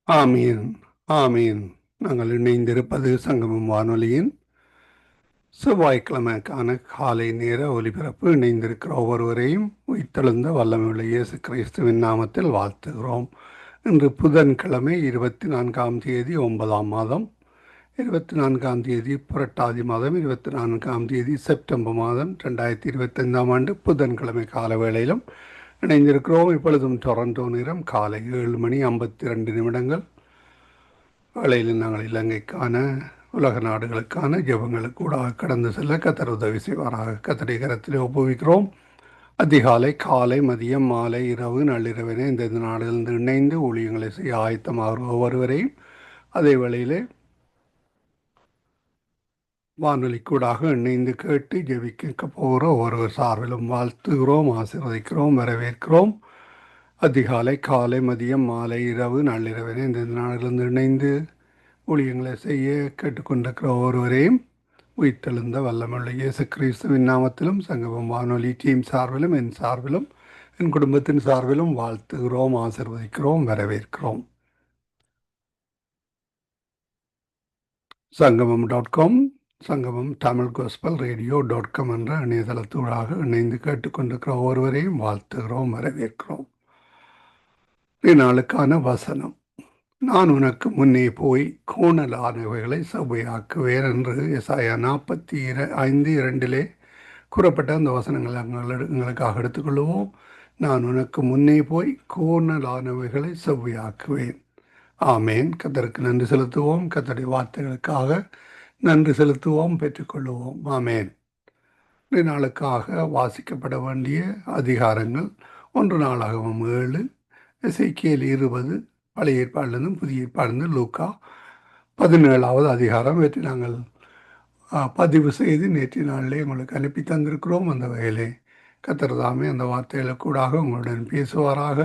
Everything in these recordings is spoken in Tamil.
ஆமீன். ஆமீன். நாங்கள் இணைந்திருப்பது சங்கமம் வானொலியின் செவ்வாய்க்கிழமைக்கான காலை நேர ஒலிபரப்பு. இணைந்திருக்கிற ஒவ்வொருவரையும் உயிர்த்தெழுந்த வல்லமையுள்ள இயேசு கிறிஸ்துவின் நாமத்தில் வாழ்த்துகிறோம். இன்று புதன்கிழமை 24ஆம் தேதி 9ஆம் மாதம் 24ஆம் தேதி புரட்டாதி மாதம் 24ஆம் தேதி செப்டம்பர் மாதம் 2025ஆம் ஆண்டு புதன்கிழமை கால வேளையிலும் இணைந்திருக்கிறோம். இப்பொழுதும் டொரண்டோ நேரம் காலை 7:52 வேளையில் நாங்கள் இலங்கைக்கான உலக நாடுகளுக்கான ஜெபங்களுக்கு கூட கடந்து செல்ல கத்தர் உதவி செய்வாராக. கத்தரை கரத்திலே ஒப்புவிக்கிறோம். அதிகாலை, காலை, மதியம், மாலை, இரவு, நள்ளிரவினை இந்த நாடுகளிலிருந்து இணைந்து ஊழியங்களை செய்ய ஆயத்தமாக ஒவ்வொருவரையும் அதே வேளையிலே வானொலி கூடாக இணைந்து கேட்டு ஜெபிக்க போகிற ஒவ்வொருவர் சார்பிலும் வாழ்த்துகிறோம், ஆசீர்வதிக்கிறோம், வரவேற்கிறோம். அதிகாலை, காலை, மதியம், மாலை, இரவு, நள்ளிரவினை இந்த நாடுகளிலிருந்து இணைந்து ஊழியங்களை செய்ய கேட்டுக்கொண்டிருக்கிற ஒவ்வொருவரையும் உயிர்த்தெழுந்த வல்லமையுள்ள இயேசு கிறிஸ்துவின் நாமத்திலும் சங்கமம் வானொலி டீம் சார்பிலும் என் சார்பிலும் என் குடும்பத்தின் சார்பிலும் வாழ்த்துகிறோம், ஆசீர்வதிக்கிறோம், வரவேற்கிறோம். சங்கமம்.com, சங்கமம் தமிழ் கோஸ்பல் ரேடியோ.com என்ற இணையதளத்தூடாக இணைந்து கேட்டுக்கொண்டிருக்கிற ஒவ்வொருவரையும் வாழ்த்துகிறோம், வரவேற்கிறோம். இந்நாளுக்கான வசனம்: நான் உனக்கு முன்னே போய் கோணலானவைகளை செவ்வையாக்குவேன் என்று எசாயா 45:2 கூறப்பட்ட அந்த வசனங்களை எங்களுக்காக எடுத்துக்கொள்வோம். நான் உனக்கு முன்னே போய் கோணலானவைகளை செவ்வையாக்குவேன். ஆமேன். கர்த்தருக்கு நன்றி செலுத்துவோம். கர்த்தருடைய வார்த்தைகளுக்காக நன்றி செலுத்துவோம், பெற்றுக்கொள்ளுவோம். ஆமேன். இன்றைய நாளுக்காக வாசிக்கப்பட வேண்டிய அதிகாரங்கள்: 1 நாளாகமம் 7, எசேக்கியேல் 20, பழைய ஏற்பாடிலிருந்தும் புதிய ஏற்பாடிலிருந்து லூக்கா 17வது அதிகாரம். இவற்றை நாங்கள் பதிவு செய்து நேற்று நாளிலே உங்களுக்கு அனுப்பி தந்திருக்கிறோம். அந்த வகையிலே கர்த்தர் தாமே அந்த வார்த்தைகளுக்கூடாக உங்களுடன் பேசுவாராக.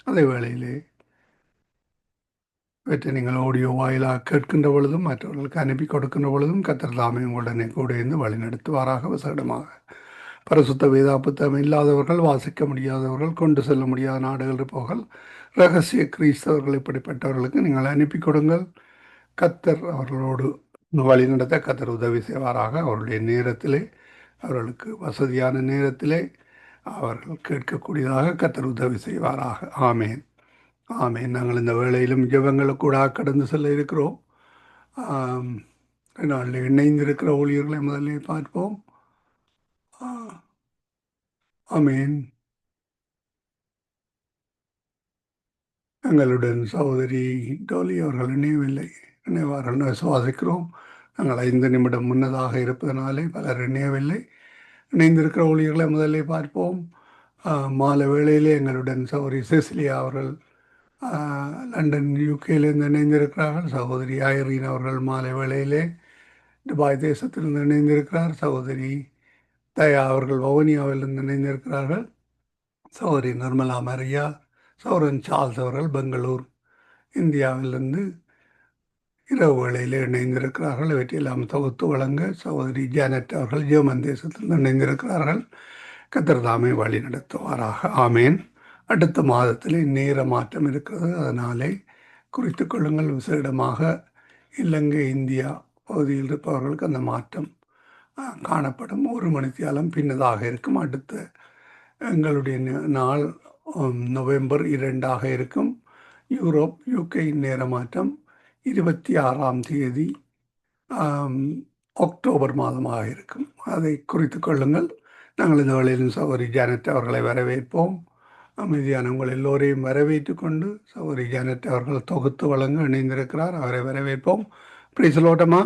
அதே வேளையிலே இவற்றை நீங்கள் ஆடியோ வாயிலாக கேட்கின்ற பொழுதும் மற்றவர்களுக்கு அனுப்பி கொடுக்கின்ற பொழுதும் கர்த்தர் தாமே உங்களுடனே கூட இருந்து வழிநடத்துவாராக. விசேடமாக பரிசுத்த வேதா புத்தகம் இல்லாதவர்கள், வாசிக்க முடியாதவர்கள், கொண்டு செல்ல முடியாத நாடுகள் இருப்பவர்கள், ரகசிய கிறிஸ்தவர்கள், இப்படிப்பட்டவர்களுக்கு நீங்கள் அனுப்பி கொடுங்கள். கர்த்தர் அவர்களோடு வழிநடத்த கர்த்தர் உதவி செய்வாராக. அவருடைய நேரத்திலே, அவர்களுக்கு வசதியான நேரத்திலே அவர்கள் கேட்கக்கூடியதாக கர்த்தர் உதவி செய்வாராக. ஆமேன். ஆமேன். நாங்கள் இந்த வேளையிலும் ஜெபங்களுக்கு கடந்து செல்ல இருக்கிறோம். நாளில் இணைந்திருக்கிற ஊழியர்களை முதலில் பார்ப்போம். ஆமேன். எங்களுடன் சகோதரி டோலி அவர்கள் இணைவார்கள் விசுவாசிக்கிறோம். நாங்கள் 5 நிமிடம் முன்னதாக இருப்பதனாலே பலர் இணையவில்லை. இணைந்திருக்கிற ஊழியர்களை முதலில் பார்ப்போம். மாலை வேளையிலே எங்களுடன் சகோதரி செசிலியா அவர்கள் லண்டன் யூகேயிலிருந்து இணைந்திருக்கிறார்கள். சகோதரி ஐரீன் அவர்கள் மாலை வேளையிலே துபாய் தேசத்திலிருந்து இணைந்திருக்கிறார். சகோதரி தயா அவர்கள் வவுனியாவிலிருந்து இணைந்திருக்கிறார்கள். சகோதரி நிர்மலா மரியா, சௌரன் சார்ல்ஸ் அவர்கள் பெங்களூர் இந்தியாவிலிருந்து இரவு வேளையில் இணைந்திருக்கிறார்கள். இவற்றையெல்லாம் தொகுத்து வழங்க சகோதரி ஜானட் அவர்கள் ஜெர்மன் தேசத்தில் இணைந்திருக்கிறார்கள். கர்த்தர் தாமே வழி நடத்துவாராக. ஆமேன். அடுத்த மாதத்தில் நேர மாற்றம் இருக்கிறது, அதனாலே குறித்து கொள்ளுங்கள். விசேடமாக இலங்கை இந்தியா பகுதியில் இருப்பவர்களுக்கு அந்த மாற்றம் காணப்படும். 1 மணித்தியாலம் பின்னதாக இருக்கும். அடுத்த எங்களுடைய நாள் நவம்பர் 2 இருக்கும். யூரோப் யூகே நேர மாற்றம் 26ஆம் தேதி அக்டோபர் மாதமாக இருக்கும். அதை குறித்து கொள்ளுங்கள். நாங்கள் இந்த வேளையிலும் சகோதரி ஜானட் அவர்களை வரவேற்போம். அமைதியான உங்கள் எல்லோரையும் வரவேற்று கொண்டு சகோதரி ஜானட் அவர்கள் தொகுத்து வழங்க இணைந்திருக்கிறார். அவரை வரவேற்போம். பிரைஸ்லோட்டமா.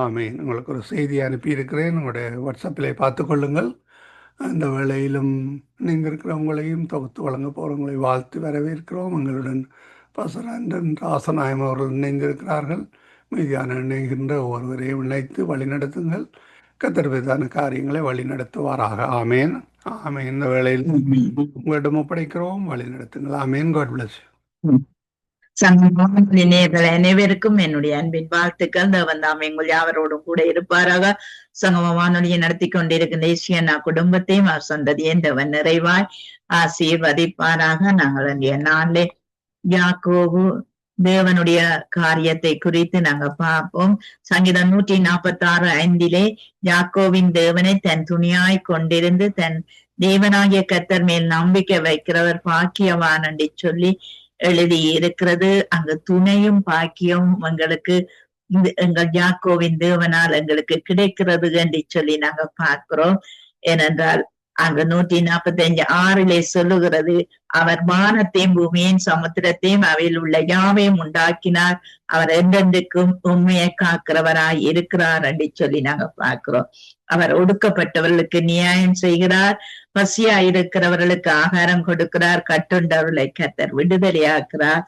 ஆமேன். உங்களுக்கு ஒரு செய்தி அனுப்பியிருக்கிறேன். உங்களுடைய வாட்ஸ்அப்பிலே பார்த்து கொள்ளுங்கள். அந்த வேளையிலும் இணைந்திருக்கிறவங்களையும் தொகுத்து வழங்க போகிறவங்களை வாழ்த்து வரவேற்கிறோம். எங்களுடன் பாஸ்டர் ஆண்டன் ராசநாயம் அவர்கள் இணைந்திருக்கிறார்கள். மீதியான இணைகின்ற ஒவ்வொருவரையும் இணைத்து வழிநடத்துங்கள். கர்த்தர் மீதான காரியங்களை வழிநடத்துவாராக. ஆமேன். ஆமேன். இந்த வேளையில் உங்களிடம் ஒப்படைக்கிறோம், வழிநடத்துங்கள். Amen. God bless you. Sangamam நேயர்கள் அனைவருக்கும் என்னுடைய அன்பின் வாழ்த்துக்கள். தேவன் எங்கள் யாவரோடும் கூட இருப்பாராக. சங்கம வானொலியை நடத்தி கொண்டிருக்கின்ற ஏசியன்னா குடும்பத்தையும் அவர் சந்ததியும் தேவன் நிறைவாய் ஆசீர்வதிப்பாராக. நாங்கள் அன்றைய நாளிலே யாக்கோபு தேவனுடைய காரியத்தை குறித்து நாங்க பார்ப்போம். சங்கீதம் 146:5 யாக்கோவின் தேவனை தன் துணியாய் கொண்டிருந்து தன் தேவனாகிய கர்த்தர் மேல் நம்பிக்கை வைக்கிறவர் பாக்கியவான் என்று சொல்லி எழுதி இருக்கிறது. அங்கு துணையும் பாக்கியமும் எங்களுக்கு எங்கள் யாக்கோவின் தேவனால் எங்களுக்கு கிடைக்கிறது என்று சொல்லி நாங்க பார்க்கிறோம். ஏனென்றால் அங்கு 145:6 சொல்லுகிறது, அவர் வானத்தையும் பூமியின் சமுத்திரத்தையும் அவையில் உள்ள யாவையும் உண்டாக்கினார், அவர் என்றென்றைக்கும் உண்மையை காக்கிறவராய் இருக்கிறார் என்று சொல்லி நாங்க பார்க்கிறோம். அவர் ஒடுக்கப்பட்டவர்களுக்கு நியாயம் செய்கிறார், பசியா இருக்கிறவர்களுக்கு ஆகாரம் கொடுக்கிறார், கட்டுண்டவர்களை கர்த்தர் விடுதலையாக்குறார்,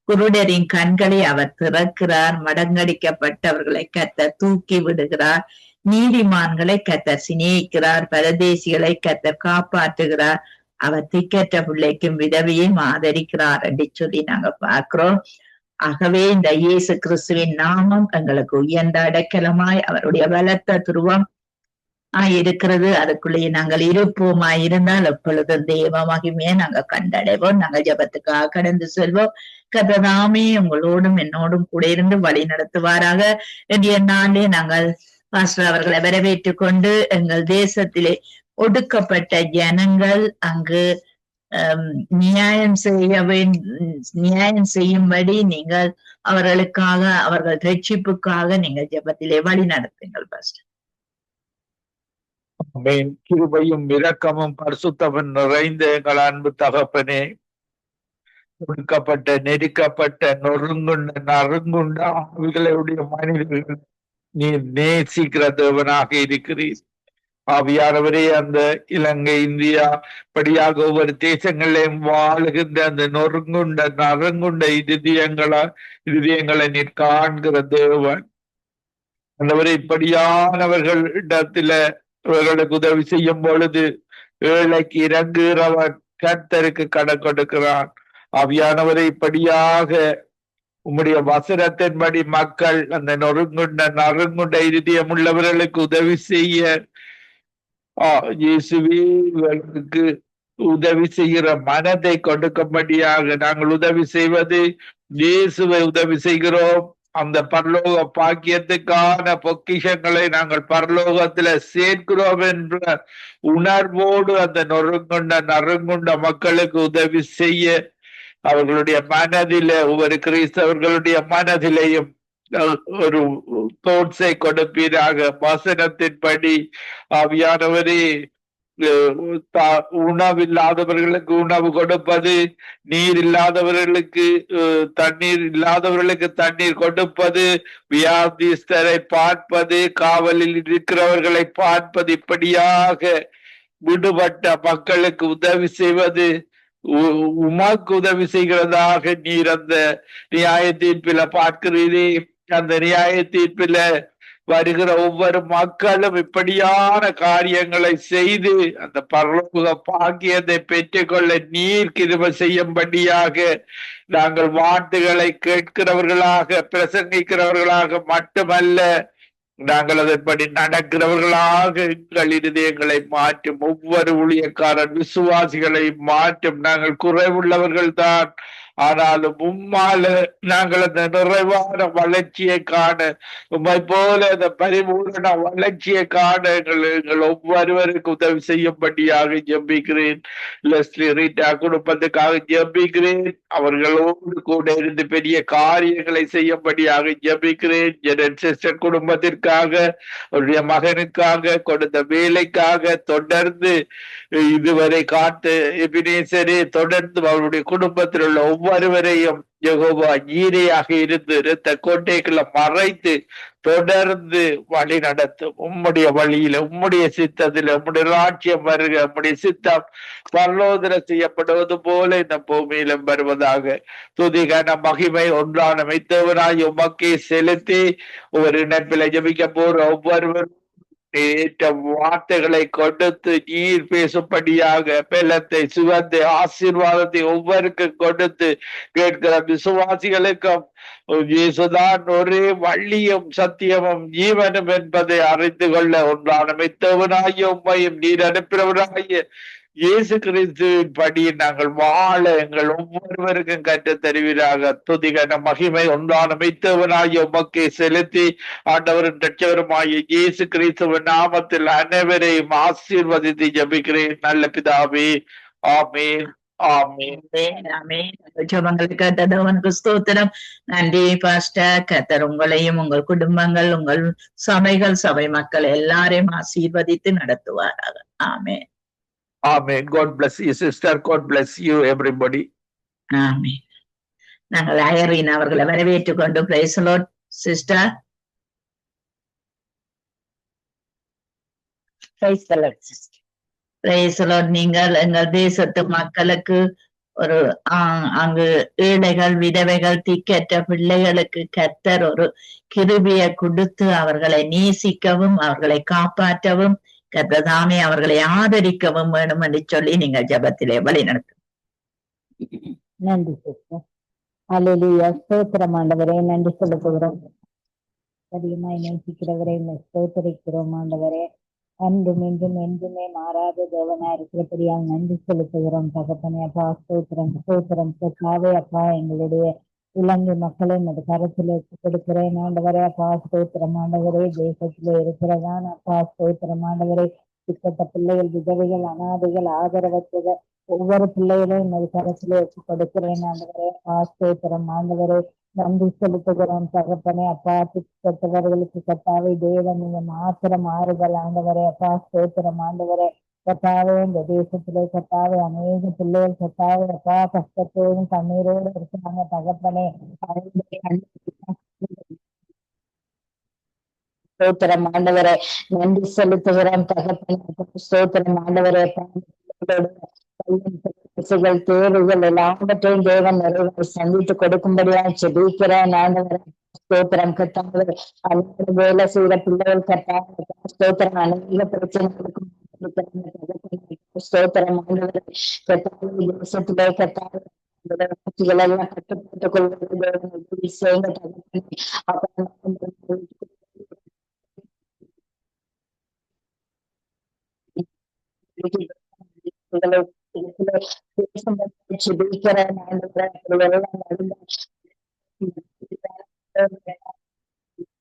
குருடரின் கண்களை அவர் திறக்கிறார், மடங்கடிக்கப்பட்டவர்களை கர்த்தர் தூக்கி விடுகிறார், நீதிமான்களை கர்த்தர் சிநேகிக்கிறார், பரதேசிகளை கர்த்தர் காப்பாற்றுகிறார், அவர் திக்கற்ற பிள்ளைக்கும் விதவையும் ஆதரிக்கிறார் என்று சொல்லி நாங்க பார்க்கிறோம். ஆகவே இந்த இயேசு கிறிஸ்துவின் நாமம் எங்களுக்கு உயர்ந்த அடைக்கலமாய் அவருடைய பலத்த துருவம் இருக்கிறது. அதுக்குள்ளேயே நாங்கள் இருப்போமாய் இருந்தால் எப்பொழுதும் தேவ மகிமையை நாங்க கண்டடைவோம். நாங்க ஜபத்துக்காக கடந்து செல்வோம். கர்த்தராமே உங்களோடும் என்னோடும் கூட இருந்து வழி நடத்துவாராக. இன்றைய நாளே நாங்கள் பாஸ்டர் அவர்களை வரவேற்றுக் கொண்டு எங்கள் தேசத்திலே ஒடுக்கப்பட்ட ஜனங்கள் அங்கு நியாயம் செய்யும்படி நீங்கள் அவர்களுக்காக அவர்கள் ரட்சிப்புக்காக நீங்கள் ஜெபத்திலே வழி நடத்துங்கள் பாஸ்டர். கிருபையும் இரக்கமும் பரிசுத்தமும் நிறைந்த எங்கள் அன்பு தகப்பனே, ஒடுக்கப்பட்ட நெருக்கப்பட்ட நொறுங்குண்ட நறுங்குண்ட ஆவிகளுடைய மனிதர்கள் நீர் நேசிக்கிற தேவனாக இருக்கிறீர். ஆவியானவரே, அந்த இலங்கை, இந்தியா படியாக ஒவ்வொரு தேசங்களையும் வாழுகின்ற அந்த நொறுங்குண்ட நறுங்குண்ட இதயங்களை நீர் காண்கிற தேவன். அந்தவரை இப்படியானவர்களிடத்துல அவர்களுக்கு உதவி செய்யும் பொழுது ஏழைக்கு இறங்குகிறவன் கர்த்தருக்கு கடன் கொடுக்கிறான். ஆவியானவரை இப்படியாக உம்முடைய வசனத்தின்படி மக்கள் அந்த நறுங்குண்ட இதயம் உள்ளவர்களுக்கு உதவி செய்ய இயேசுவே உதவி செய்கிற மனதை கொடுக்கும்படியாக நாங்கள் உதவி செய்வது இயேசுவை உதவி செய்கிறோம். அந்த பரலோக பாக்கியத்துக்கான பொக்கிஷங்களை நாங்கள் பரலோகத்துல சேர்க்கிறோம் என்ற உணர்வோடு அந்த நறுங்குண்ட மக்களுக்கு உதவி செய்ய அவர்களுடைய மனதில ஒவ்வொரு கிறிஸ்தவர்களுடைய மனதிலையும் ஒரு தோட்ஸை கொடுப்பீராக. வசனத்தின்படி ஆவியானவரே, உணவில்லாதவர்களுக்கு உணவு கொடுப்பது, நீர் இல்லாதவர்களுக்கு தண்ணீர் கொடுப்பது, வியாதிஸ்தரை பார்ப்பது, காவலில் இருக்கிறவர்களை பார்ப்பது, இப்படியாக விடுபட்ட மக்களுக்கு உதவி செய்வது உமக்கு உதவி செய்கிறதாக நீர் அந்த நியாய தீர்ப்பில பார்க்கிறீரே. அந்த நியாய தீர்ப்பில வருகிற ஒவ்வொரு மக்களும் இப்படியான காரியங்களை செய்து அந்த பரலோக பாக்கியத்தை பெற்றுக்கொள்ள நீர் கிருபை செய்யும்படியாக நாங்கள் வார்த்தைகளை கேட்கிறவர்களாக பிரசங்கிக்கிறவர்களாக மட்டுமல்ல, நாங்கள் அதன்படி நடக்கிறவர்களாக எங்கள் இருதயங்களை மாற்றும். ஒவ்வொரு ஊழியக்காரன் விசுவாசிகளை மாற்றும். நாங்கள் குறைவுள்ளவர்கள் தான், ஆனாலும் உம்மால நாங்கள் அந்த நிறைவான வளர்ச்சியை காண, உம்மை போல அந்த பரிபூரண வளர்ச்சியை காண எங்கள் ஒவ்வொருவருக்கு உதவி செய்யும்படியாக ஜெபிக்கிறேன். லெஸ்லி ரீட்டா குடும்பத்துக்காக ஜெபிக்கிறேன். அவர்களோடு கூட இருந்து பெரிய காரியங்களை செய்யும்படியாக ஜெபிக்கிறேன். ஜெனன் சிஸ்டர் குடும்பத்திற்காக, அவருடைய மகனுக்காக, கொடுத்த வேலைக்காக தொடர்ந்து இதுவரை காத்து எபினேசரே தொடர்ந்து அவருடைய குடும்பத்தில் உள்ள ஒவ்வொருவரையும் யெகோவா ஈரையாக இருந்து இரத்த கோட்டைக்குள்ள மறைத்து தொடர்ந்து வழி நடத்தும். உம்முடைய வழியில, உம்முடைய சித்தத்துல, உம்முடைய ராட்சியம் வருக, உம்முடைய சித்தம் பரலோதனை செய்யப்படுவது போல இந்த பூமியிலும் வருவதாக. துதிகான மகிமை ஒன்றான மைத்தவனாய் உமக்கே செலுத்தி ஒவ்வொரு இணைப்பில ஜபிக்க போற ஒவ்வொருவரும் ஏற்ற வார்த்தைகளை கொடுத்து நீர் பேசும்படியாக பெலத்தை, சுகத்தை, ஆசீர்வாதத்தை ஒவ்வொருக்கும் கொடுத்து கேட்கிற விசுவாசிகளுக்கும் இயேசுதான் ஒரே வள்ளியும் சத்தியமும் ஜீவனும் என்பதை அறிந்து கொள்ள ஒன்றான மெத்தவனாகிய உம்மையும் நீர் அனுப்பினவனாகிய இயேசு கிறிஸ்துவின் படி நாங்கள் வாழ எங்கள் ஒவ்வொருவருக்கும் கற்று தருவீராக. துதிகன மகிமை ஒன்றான மெய்த்தவனாகிய உமக்கை செலுத்தி ஆண்டவரின் இரட்சகருமாகிய இயேசு கிறிஸ்துவின் நாமத்தில் அனைவரையும் ஆசீர்வதித்து ஜெபிக்கிறேன் நல்ல பிதாவே. ஆமீன் ஆமீன். ஜெபங்கள் கேட்டதவனுக்கு ஸ்தோத்திரம். நன்றி பாஸ்டர். கர்த்தர் உங்களையும் உங்கள் குடும்பங்கள் உங்கள் சபைகள் சபை மக்கள் எல்லாரையும் ஆசீர்வதித்து நடத்துவாராக. ஆமென். Amen. God bless you, sister. God bless you, everybody. ஆமென். நாங்கள் ஐரீன் அவர்களை வரவேற்றுக் கொண்டு price the Lord sister. Price the Lord sister. Price the Lord. நீங்கள் எங்கள் தேசத்து மக்களுக்கு ஒரு அங்கு ஏழைகள் விதவைகள் திக்கற்ற பிள்ளைகளுக்கு கர்த்தர் ஒரு கிருபையை கொடுத்து அவர்களை நேசிக்கவும் அவர்களை காப்பாற்றவும் கர்த்ததாமே அவர்களை ஆதரிக்கவும் வேணும் என்று சொல்லி நீங்கள் ஜெபத்திலே வழி நடத்தும். நன்றி சிஸ்டர். அல்லேலூயா. ஸ்தோத்திரம் ஆண்டவரே, நன்றி செலுத்துகிறோம். அதிகமாய் நேசிக்கிறவரே ஸ்தோத்தரிக்கிறோம் ஆண்டவரே. அன்றும் இன்றும் என்றுமே மாறாத தேவனா இருக்கிறபடியால் நன்றி செலுத்துகிறோம் தகப்பனே. அப்பா ஸ்தோத்திரம் ஸ்தோத்திரம் கர்த்தாவே. அப்பா எங்களுடைய இலங்கை மக்களை இந்த கரத்தில் கொடுக்கிறேன் ஆண்டவரே. அப்பா ஸ்தோத்திரம் ஆண்டவரே. தேசத்திலே இருக்கிறதான் அப்பா ஸ்தோத்திரம் ஆண்டவரே. திக்கட்ட பிள்ளைகள் விதவைகள் அனாதைகள் ஆதரவற்ற ஒவ்வொரு பிள்ளைகளையும் இந்த கரத்திலே கொடுக்கிறேன் ஆண்டவரே. அப்பா ஸ்தோத்திரம் ஆண்டவரே. நன்றி செலுத்துகிறோம் தகப்பனே. அப்பா திக்கட்டவர்களுக்கு கர்த்தாவே தேவன் நீங்க மாத்திரம் ஆறுதல் ஆண்டவரே. அப்பா ஸ்தோத்திரம் ஆண்டவரே. கர்த்தாவே இந்த தேசத்திலே கர்த்தாவே அநேக பிள்ளைகள் கர்த்தாவே அப்பா கஷ்டத்தோடும் கண்ணீரோடு இருக்கிறாங்க தகப்பனே. ஸ்தோத்திரம் ஆண்டவரே. நன்றி செலுத்துகிறோம் தகப்பனே. ஸ்தோத்திரம் ஆண்டவரே. தேவைகள் எல்லாவற்றையும் தேவன் நிறைவேற்றி சந்தித்து கொடுக்கும்படியா ஜெபிக்கிறேன் ஆண்டவரே. ஸ்தோத்திரம் கர்த்தாவே. அநேக வேலை செய்யற பிள்ளைகள் கர்த்தாவே ஸ்தோத்திரம் அநேக பிரச்சனைகளுக்கும் ஸ்தோத்திரம் ஆண்டவரே. கர்த்தாவே தேசத்திலே கர்த்தாவே எல்லாம் கட்டுப்பட்டுக் கொள்வது செய்யுங்க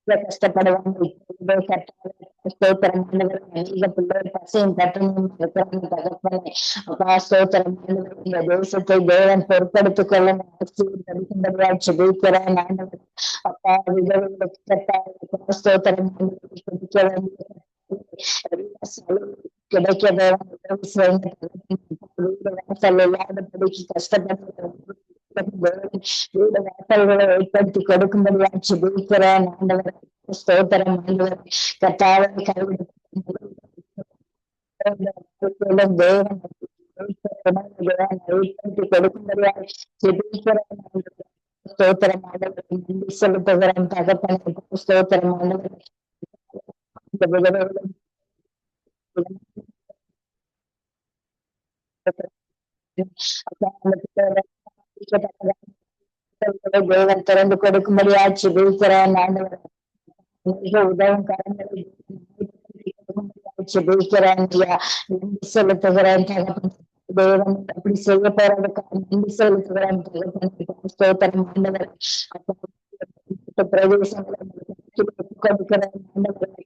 கஷ்டப்படுவாங்க. தேசத்தை தேவன் பொறுப்படுத்திக் கொள்ள ஜெபிக்கிறேன் ஆண்டவரே. அப்பா ஸ்தோத்திரம் கிடைக்க கஷ்டப்பட்டு வீடு வாசல்களை ஏற்படுத்தி கொடுக்கும்படியா ஜெபிக்கிறேன் ஆண்டவரே. ஸ்தோத்திரம் ஆண்டவரே. கர்த்தாவே கைவிட தேவன் ஏற்படுத்தி கொடுக்கும்படியா ஜெபிக்கிறேன். ஸ்தோத்திரம் ஆண்டவரே. நன்றி செலுத்துகிறேன் தகப்பனே. ஸ்தோத்திரம் ஆண்டவரே. தேவன் திறந்து கொடுக்கும்படியா ஜெபிக்கிறேன் ஆண்டவரே. உதவும் கரங்களை ஜெபிக்கிறேன் ஐயா. நன்றி செலுத்துகிறேன் தகப்பனே. தேவன் அப்படி செய்ய போறதுக்காக நன்றி செலுத்துகிறேன் தகப்பனே. ஸ்தோத்திரம் ஆண்டவரே. பிரதேசங்களை கொடுக்கிறேன் ஆண்டவரே.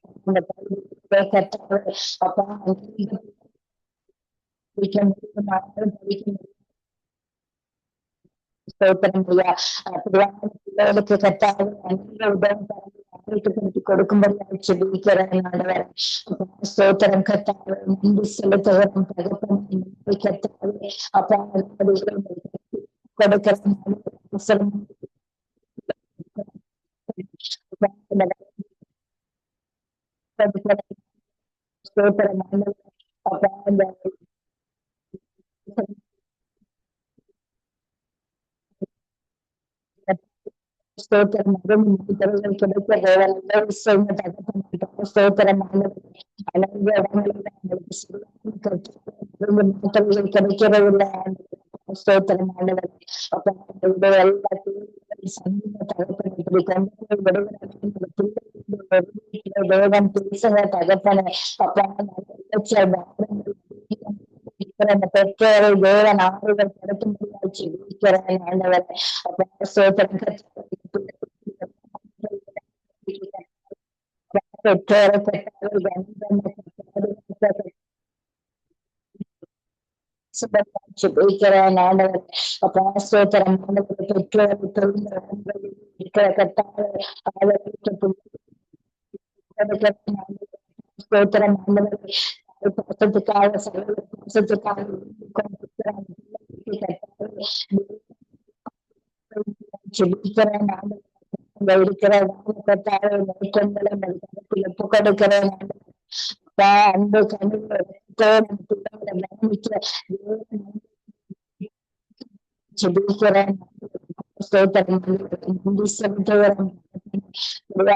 அப்பா பிள்ளைகளுக்கு கட்டாக கொடுக்கும்படி ஜெபிக்கிறேன் ஆண்டவரே. ஸ்தோத்திரம் கர்த்தாவே. நன்றி செலுத்துகிறோம் தகப்பனே. கர்த்தாவே அப்பா கொடுக்கிறேன். ஸ்தோத்திரம் ஆண்டவரே. அப்பா ஸ்தோத்திரம் கிடைக்க ஸ்தோத்திரம் கிடைக்கிறதில்லை. ஸ்தோத்திரம் ஆண்டவர். அப்ப தேவன் பேசுங்க தகப்பனை. அப்பா அந்த பெற்றோரை தேவன் ஆறுதல் படுத்தும்படியாக ஜெபிக்கிறேன் ஆண்டவரே. அப்பா ஸ்தோத்திரம் பெற்றோரை ஜெபிக்கிறேன் ஆண்டவரே. அப்பா ஸ்தோத்திரம் பெற்றோரை இருக்கிற கட்டாய ஸ்தோத்திரம் ஆண்டவரே. பாசத்துக்காக பாசத்துக்காக ஜெபிக்கிறேன் ஆண்டவரே. இருக்கிற ஒப்பு கொடுக்கிறேன் அன்பு ஜெபிக்கிறேன் ஸ்தோத்திரம் நன்றி செலுத்துகிறேன். ஒரு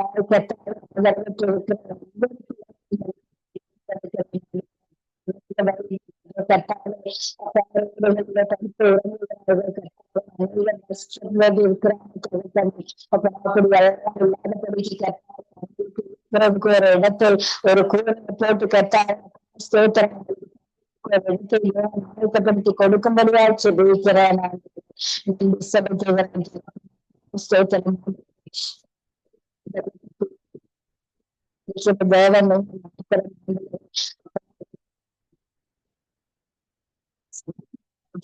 இடத்தை ஒரு கூடை போட்டு கட்டாய ஸ்தோத்திரம் ஆயத்தப்படுத்தி கொடுக்கும்படியா ஜெபிக்கிறேன். ஸ்தோத்திரம் தேவன்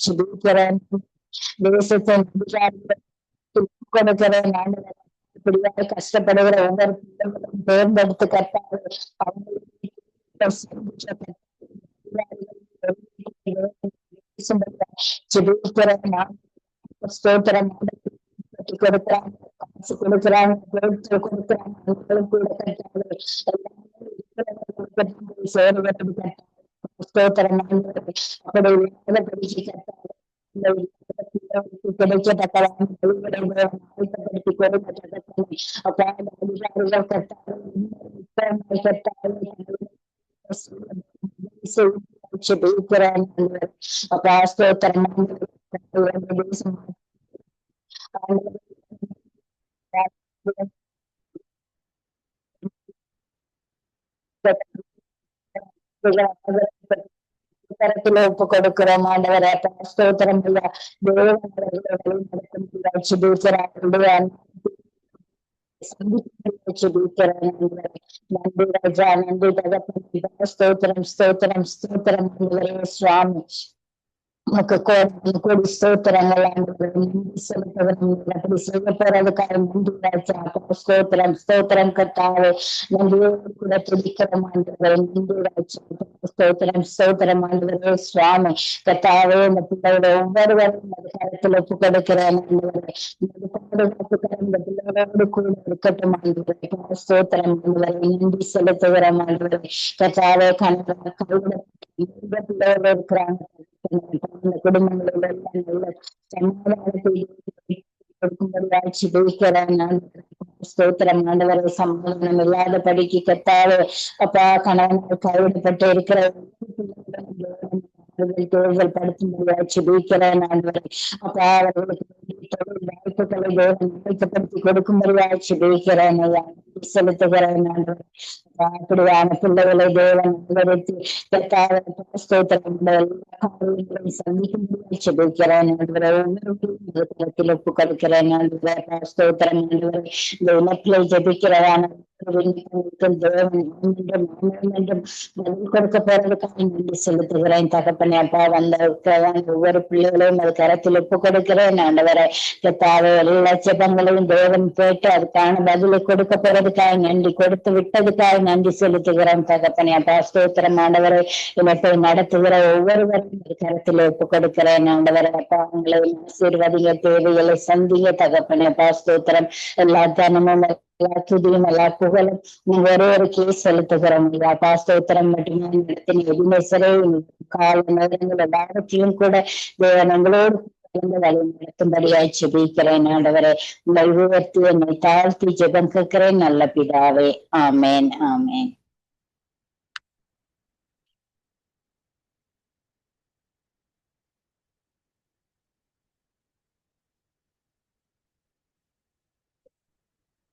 ஜெபிக்கிறேன். தேசத்தை கொடுக்கிறேன் ஆண்டவரே. இப்படியாக கஷ்டப்படுகிற ஒவ்வொரு பிள்ளைகளும் தேர்ந்தெடுத்து கட்டாது ஜெபிக்கிறேன். ஸ்தோத்திரம் கொடுக்கிறாங்க, காசு கொடுக்கிறாங்க, கொடுக்கிறாங்க கரத்துல ஒப்பு கொடுக்கிறோம் ஆண்டவரே. ஸ்தோத்திரம் ஐயா. நன்றி ராஜா, நன்றி தகப்பன். ஸ்தோத்திரம் ஸ்தோத்திரம் ஸ்தோத்திரம் சுவாமி. கோடி ஸ்தோத்திரங்கள் அப்படி செய்ய போறதுக்காக நன்றி ராஜா. ஸ்தோத்திரம் ஸ்தோத்திரம் கட்டாவே நன்றியோடு கூட துடிக்கிறோம் ஆண்டவரே. நன்றி ராஜா. ஸ்தோத்திரம் ஸ்தோத்திரம் ஆண்டவரே சுவாமி. கட்டாவே இந்த பிள்ளையோட ஒவ்வொருவரும் அது கருத்தில் ஒப்பு கொடுக்கிறேன் ஆண்டவரே. இந்த பிள்ளைகளோடு கூட இருக்கட்டும் ஆண்டவரே. ஸ்தோத்திரம் ஆண்டவரே. நன்றி செலுத்துகிறோம் ஆண்டவரே. கட்டாவே கணவன் பிள்ளைகளோடு இருக்கிறாங்க. குடும்பங்களில் எல்லாம் சமாதானத்தை கொடுக்கும்படியாக ஜெபிக்கிறேன். ஸ்தோத்திரம் ஆண்டவரை. சமாதானம் இல்லாத படிக்கு கத்தாவே அப்பா கணவனால் கைவிடப்பட்டு இருக்கிற தேர்தல் படுத்தும்படியாக ஜெபிக்கிறேன் ஆண்டவரை. அப்பா அவர்களுக்கு வாய்ப்புகளை ஆயத்தப்படுத்தி கொடுக்கும்படியாக ஜெபிக்கிறேன் ஐயா. செலுத்துகிறேன் ஆண்டவரை. அப்படியான பிள்ளைகளை தேவன் ஆதரித்து சந்திக்கும் ஜெபிக்கிறேன் ஆண்டவரை. ஒவ்வொரு ஒப்பு கொடுக்கிறேன் ஆண்டவரை. ஸ்தோத்திரம் ஆண்டவரை. இந்த இனத்திலே ஜெபிக்கிறதான தேவன் பதில் கொடுக்க போறதுக்காக நன்றி செலுத்துகிறேன் தகப்பனே. அப்பா வந்த ஒவ்வொரு பிள்ளைகளையும் அது கரத்தில் ஒப்பு கொடுக்கிறேன் ஆண்டவரை. கர்த்தாவே எல்லா ஜெபங்களையும் தேவன் கேட்டு அதுக்கான பதிலை கொடுக்க போறதுக்காக நன்றி, கொடுத்து விட்டதுக்காக நன்றி செலுத்துகிறேன் தகப்பனே. அப்பா ஸ்தோத்திரம் ஆண்டவரை. இனத்தை நடத்துகிற ஒவ்வொருவரும் கரத்தில் ஒப்பு கொடுக்கிறேன் ஆண்டவரை. அப்பா உங்களை ஆசீர்வதிங்க, தேவைகளை சந்திங்க தகப்பனே. அப்பா ஸ்தோத்திரம். எல்லா தனமும் எல்லா துதியும் எல்லா புகழும் ஒரே ஒரு கேஸ் செலுத்துகிறோம் ஐயா. அப்பா ஸ்தோத்திரம் மட்டுமே நடத்தின எதினேசரே கால நேரங்கள் எல்லாவற்றையும் கூட தேவன் எங்களோடு வழி நடத்தும்படியாய் ஜெபிக்கிறேன் ஆண்டவரே. உங்களை உயர்த்தி என்னை தாழ்த்தி ஜெபம் கேட்கிறேன் நல்ல பிதாவே. ஆமேன் ஆமேன்.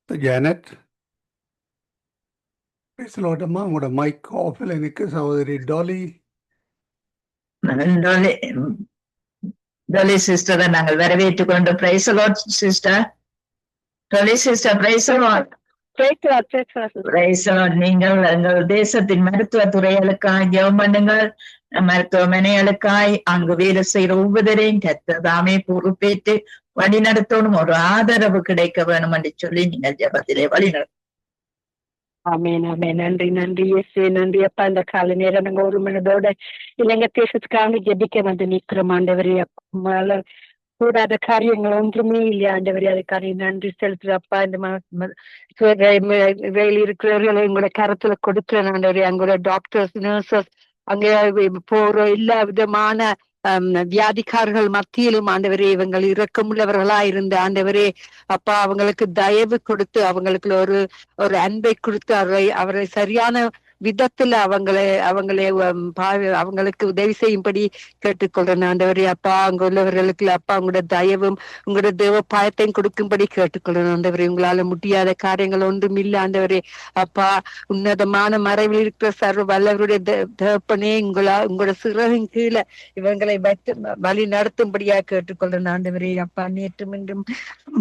ஜானட் பேசலோட்டமா? உங்களோட மைக் ஆஃபில் எனக்கு சகோதரி டாலி. டொலி சிஸ்டரை நாங்கள் வரவேற்றுக் கொண்டு praise lord sister. Dolly sister praise lord. Praise lord. நீங்கள் எங்கள் தேசத்தின் மருத்துவ துறைகளுக்காய் ஜெபம் பண்ணுங்கள். மருத்துவமனைகளுக்காய் அங்கு வேலை செய்கிற ஒவ்வொருவரையும் கர்த்தர் பொறுப்பேற்று வழி நடத்தணும், ஒரு ஆதரவு கிடைக்க வேணும் என்று சொல்லி நீங்கள் ஜெபத்திலே வழி நடத்தும். ஆமேன் ஆமேன். நன்றி நன்றி இயேசு, நன்றி அப்பா. இந்த கால நேரம் நாங்க ஒரு மனதோட இலங்கை தேசத்துக்காக ஜெபிக்க வந்து நிற்கிறோம் ஆண்டவரே. கூடாத காரியங்கள் ஒன்றுமே இல்லையா ஆண்டவரே, அதுக்காக நன்றி செலுத்துறப்பா. இந்த வேலையில் இருக்கிறவர்களை உங்களோட கருத்துல கொடுக்கிறேன் ஆண்டவரே. அங்களோட டாக்டர்ஸ், நர்சஸ், அங்கே போற எல்லா விதமான வியாதிக்காரர்கள் மத்தியிலும் ஆண்டவரே இவங்கள் இரக்கமுள்ளவர்களா இருந்த ஆண்டவரே அப்பா, அவங்களுக்கு தயவு கொடுத்து அவங்களுக்கு ஒரு அன்பை கொடுத்து அவரை சரியான விதத்துல அவங்களுக்கு உதவி செய்யும்படி கேட்டுக்கொள்றேன் ஆண்டவரே. அப்பா, அங்க உள்ளவர்களுக்கு அப்பா உங்களோட தயவும் உங்களோட தேவ பாயத்தையும் கொடுக்கும்படி கேட்டுக்கொள்றேன் ஆண்டவரே. உங்களால முடியாத காரியங்கள் ஒன்றும் இல்லை ஆண்டவரே. அப்பா, உன்னதமான மறைவில் இருக்கிற சர்வ வல்லவருடைய தேவப்பனே, உங்களோட சிறகின் கீழே இவங்களை வழி நடத்தும்படியா கேட்டுக்கொள்றேன் ஆண்டவரே. அப்பா, நேற்றும் இன்றும்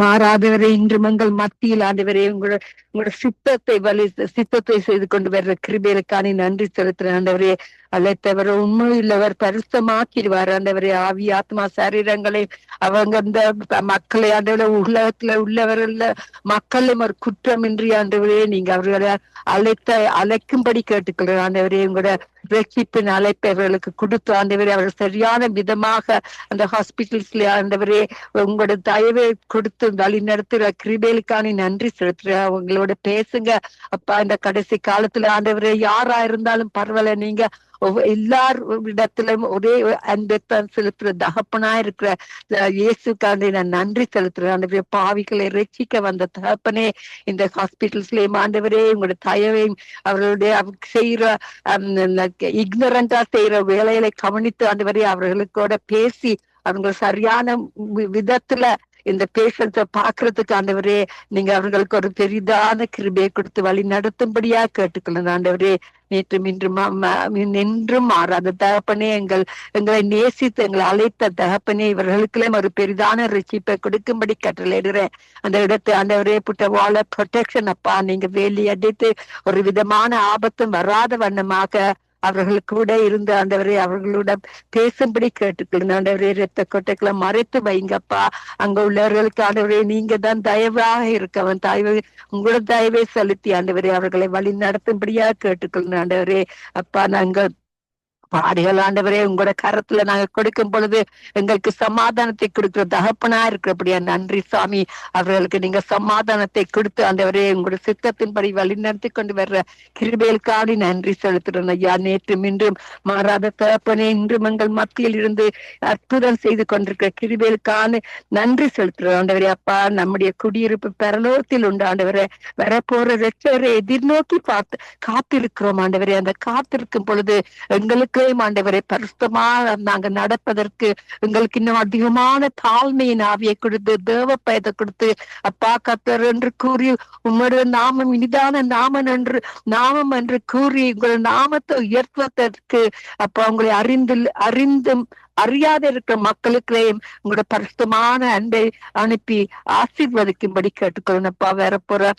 மாறாதவரை இன்றும் எங்கள் மத்தியில் ஆண்டவரே உங்களோட சித்தத்தை செய்து கொண்டு வர்ற கிருபைகளுக்கான நன்றி செலுத்துறேன் ஆண்டவரே. அழைத்தவர் உண்மையுள்ளவர் பரிசுத்தமாக்கிடுவார் ஆண்டவரே. ஆவி ஆத்மா சரீரங்களை அவங்க இந்த மக்களை ஆண்டவரை உலகத்துல உள்ளவர்கள் மக்களும் ஒரு குற்றமின்றி ஆண்டவரே நீங்க அவர்களை அழைக்கும்படி கேட்டுக்கொள்ற ஆண்டவரே. உங்களோட ரட்சிப்பின் அழைப்பை அவர்களுக்கு கொடுத்து ஆண்டவரே அவர் சரியான விதமாக அந்த ஹாஸ்பிட்டல்ஸ்ல ஆண்டவரே உங்களோட தயவை கொடுத்து வழி நடத்துற கிருபைகளுக்கான நன்றி செலுத்துற. அவங்களோட பேசுங்க அப்பா. இந்த கடைசி காலத்துல ஆண்டவரே யாரா இருந்தாலும் பரவாயில்ல, நீங்க எல்லாரிடத்திலும் ஒரே அன்பைத்தான் செலுத்துற தகப்பனா இருக்கிற இயேசுக்காண்டி நான் நன்றி செலுத்துறேன் ஆண்டவரே. பாவிகளை ரட்சிக்க வந்த தகப்பனே, இந்த ஹாஸ்பிட்டல்ஸ்லயும் ஆண்டவரே உங்களோட தயவையும் அவர்களுடைய செய்யற இக்னரண்டா செய்யற வேலைகளை கவனித்து ஆண்டவரே அவர்களுக்கூட பேசி அவங்க சரியான விதத்துல இந்த பேஷண்ட பாக்குறதுக்கு ஆண்டவரே நீங்க அவர்களுக்கு ஒரு பெரிதான கிருபையை கொடுத்து வழி நடத்தும்படியா கேட்டுக்கொள்ளணும் ஆண்டவரே. நேற்றும் இன்றும் மாறாத தகப்பனே, எங்களை நேசித்து எங்களை அழைத்த தகப்பனே, இவர்களுக்குள்ளே ஒரு பெரிதான ரட்சிப்பை கொடுக்கும்படி கட்டளையிடுறேன். அந்த இடத்தை ஆண்டவரே புட்டவாள ப்ரொடெக்ஷன் அப்பா, நீங்க வேலி அடித்து ஒரு விதமான ஆபத்தும் வராத வண்ணமாக அவர்கள் கூட இருந்து ஆண்டவரே அவர்களோட பேசும்படி கேட்டுக்கொள்ளுங்க ஆண்டவரே. ரத்த கொட்டைகளை மறைத்து வைங்கப்பா. அங்க உள்ளவர்களுக்கு ஆண்டவரே நீங்க தான் தயவாக இருக்கவன் உங்களோட தயவை செலுத்தி ஆண்டவரே அவர்களை வழி நடத்தும்படியா கேட்டுக்கொள்ளுங்க ஆண்டவரே. அப்பா, நாங்கள் பாடுகள் ஆண்டவரே உங்களோட கரத்துல நாங்க கொடுக்கும் பொழுது எங்களுக்கு சமாதானத்தை கொடுக்கிற தகப்பனா இருக்கிறபடியா நன்றி சாமி. அவர்களுக்கு நீங்க சமாதானத்தை கொடுத்து ஆண்டவரே உங்களோட சித்தத்தின்படி வழி நடத்தி கொண்டு வர்ற கிருபைகளுக்காக நன்றி செலுத்துறோம் ஐயா. நேற்றும் இன்றும் மாறாத தகப்பனே, இன்றும் எங்கள் மத்தியில் இருந்து அற்புதம் செய்து கொண்டிருக்கிற கிருபைகளுக்கான நன்றி செலுத்துறோம் ஆண்டவரே. அப்பா, நம்முடைய குடியிருப்பு பரலோகத்தில் உண்டு ஆண்டவரே. வரப்போற ரட்சகரை எதிர்நோக்கி காத்திருக்கிறோம் ஆண்டவரே. அந்த காத்திருக்கும் பொழுது எங்களுக்கு ஆண்டவரை பரிசுத்தமா நாங்க நடப்பதற்கு எங்களுக்கு இன்னும் அதிகமான தாழ்மையின் ஆவியை கொடுத்து தேவ பயத்தை கொடுத்து அப்பா கர்த்தர் என்று கூறி உங்களுடைய நாமம் இனிதான நாமம் என்று கூறி உங்களுடைய நாமத்தை உயர்த்துவதற்கு அப்பா உங்களை அறிந்தும் அறியாத இருக்கிற மக்களுக்கு உங்களோட பரிசுத்தமான அன்பை அனுப்பி ஆசீர்வதிக்கும்படி கேட்டுக்கொள்ளணும்ப்பா. வேற போற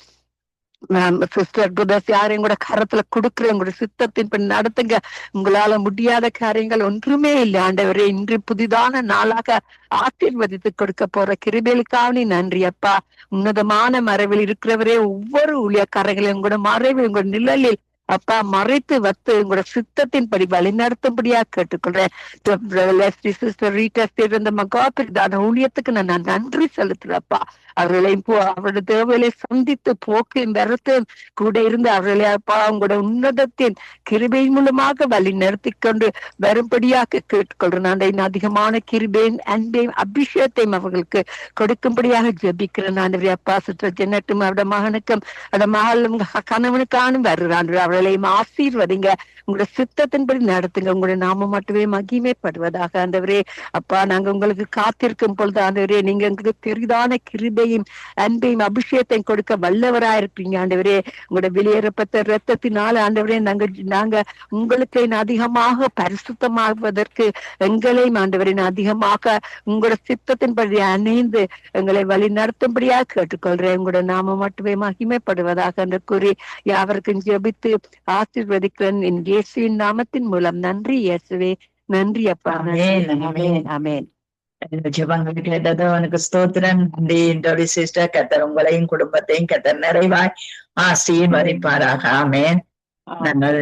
சிஸ்டர் பிரதர்ஸ் யாரையும் கூட கரத்துல கொடுக்குற உங்களோட சித்தத்தின் பின் நடத்துங்க. உங்களால முடியாத காரியங்கள் ஒன்றுமே இல்லை ஆண்டவரே. இன்று புதிதான நாளாக ஆசீர்வதித்து கொடுக்க போற கிருபைகளுக்காக நன்றி அப்பா. உன்னதமான மறைவில் இருக்கிறவரே ஒவ்வொரு ஊழியக்காரங்களையும் உங்களோட மறைவில் உங்களோட நிழலில் அப்பா மறைத்து வைத்து உங்களோட சித்தத்தின் படி வழி நடத்தும்படியா கேட்டுக்கொள்றேன். இருந்த மகாபிரிதான ஊழியத்துக்கு நான் நன்றி செலுத்துறப்பா. அவர்களை அவருடைய தேவையை சந்தித்து போக்கையும் வரத்தையும் கூட இருந்து அவர்களை அப்பா உங்களோட உன்னதத்தின் கிருபை மூலமாக வழி நடத்தி கொண்டு வரும்படியாக கேட்டுக்கொள்றேன். நான் அதிகமான கிருபையின் அன்பையும் அபிஷேகத்தையும் அவர்களுக்கு கொடுக்கும்படியாக ஜெபிக்கிறேன். ஆண்டவரே அப்பா, சுற்ற ஜெனட்டும் அவருடைய மகனுக்கும் அவருடைய மகளும் கணவனுக்கானும் வருகிறான். அவர்களையும் ஆசீர்வதிங்க. உங்களுடைய சித்தத்தின்படி நடத்துங்க. உங்களுடைய நாம மட்டுமே மகிமைப்படுவதாக ஆண்டவரே. அப்பா, நாங்க உங்களுக்கு காத்திருக்கும் பொழுது ஆண்டவரே, நீங்க எங்களுக்கு பெரிதான கிருபையும் அன்பையும் அபிஷேகத்தையும் கொடுக்க வல்லவராயிருப்பீங்க ஆண்டவரே. உங்களுடைய வெளியேறப்பட்ட இரத்தத்தினால ஆண்டவரே, நாங்க உங்களுக்கு அதிகமாக பரிசுத்தமாகுவதற்கு எங்களையும் ஆண்டவரே அதிகமாக உங்களோட சித்தத்தின்படி அணைந்து எங்களை வழி நடத்தும்படியாக கேட்டுக்கொள்றேன். உங்களோட நாம மட்டுமே மகிமைப்படுவதாக என்று கூறி யாவருக்கும் ஜெபித்து ஆசீர்வதிக்கிறேன் என் இயேசுவின் நாமத்தின் மூலம். நன்றி இயேசுவே, நன்றி அப்பா. ஆமென், ஆமென். ஜெபங்கள் கேட்டது உனக்கு ஸ்தோத்திரம். நன்றி சிஸ்டர். கர்த்தர் உங்களையும் குடும்பத்தையும் கர்த்தர் நிறைவாய் ஆசீர்வதிப்பாராக. ஆமென். நாங்கள்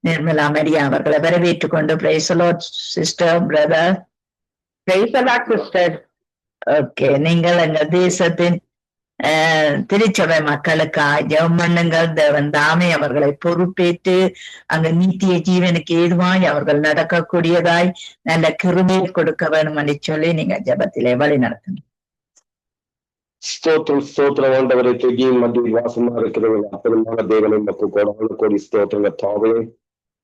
நிர்மலா மரியா அவர்களை வரவேற்றுக் கொண்டு price the Lord sister, brother. Price the Lord sister. Okay, நீங்கள் எங்கள் தேசத்தின் திருச்சபை மக்களுக்காக ஜெபம் பண்ணுங்கள். தேவன் தாமே அவர்களை பொறுப்பேற்று அங்க நித்திய ஜீவனுக்கு ஏதுவாய் அவர்கள் நடக்கக்கூடியதாய் நல்ல கிருபையை கொடுக்க வேண்டும் என்று சொல்லி நீங்க ஜெபத்திலே வழி நடத்துங்க. ஸ்தோத்திரம் ஆண்டவரை. துதியின் மத்தியில் வாசமா இருக்கிறவர்கள் அற்புதமான தேவனை மக்கள் கோடி ஸ்தோத்திரங்க தாவே.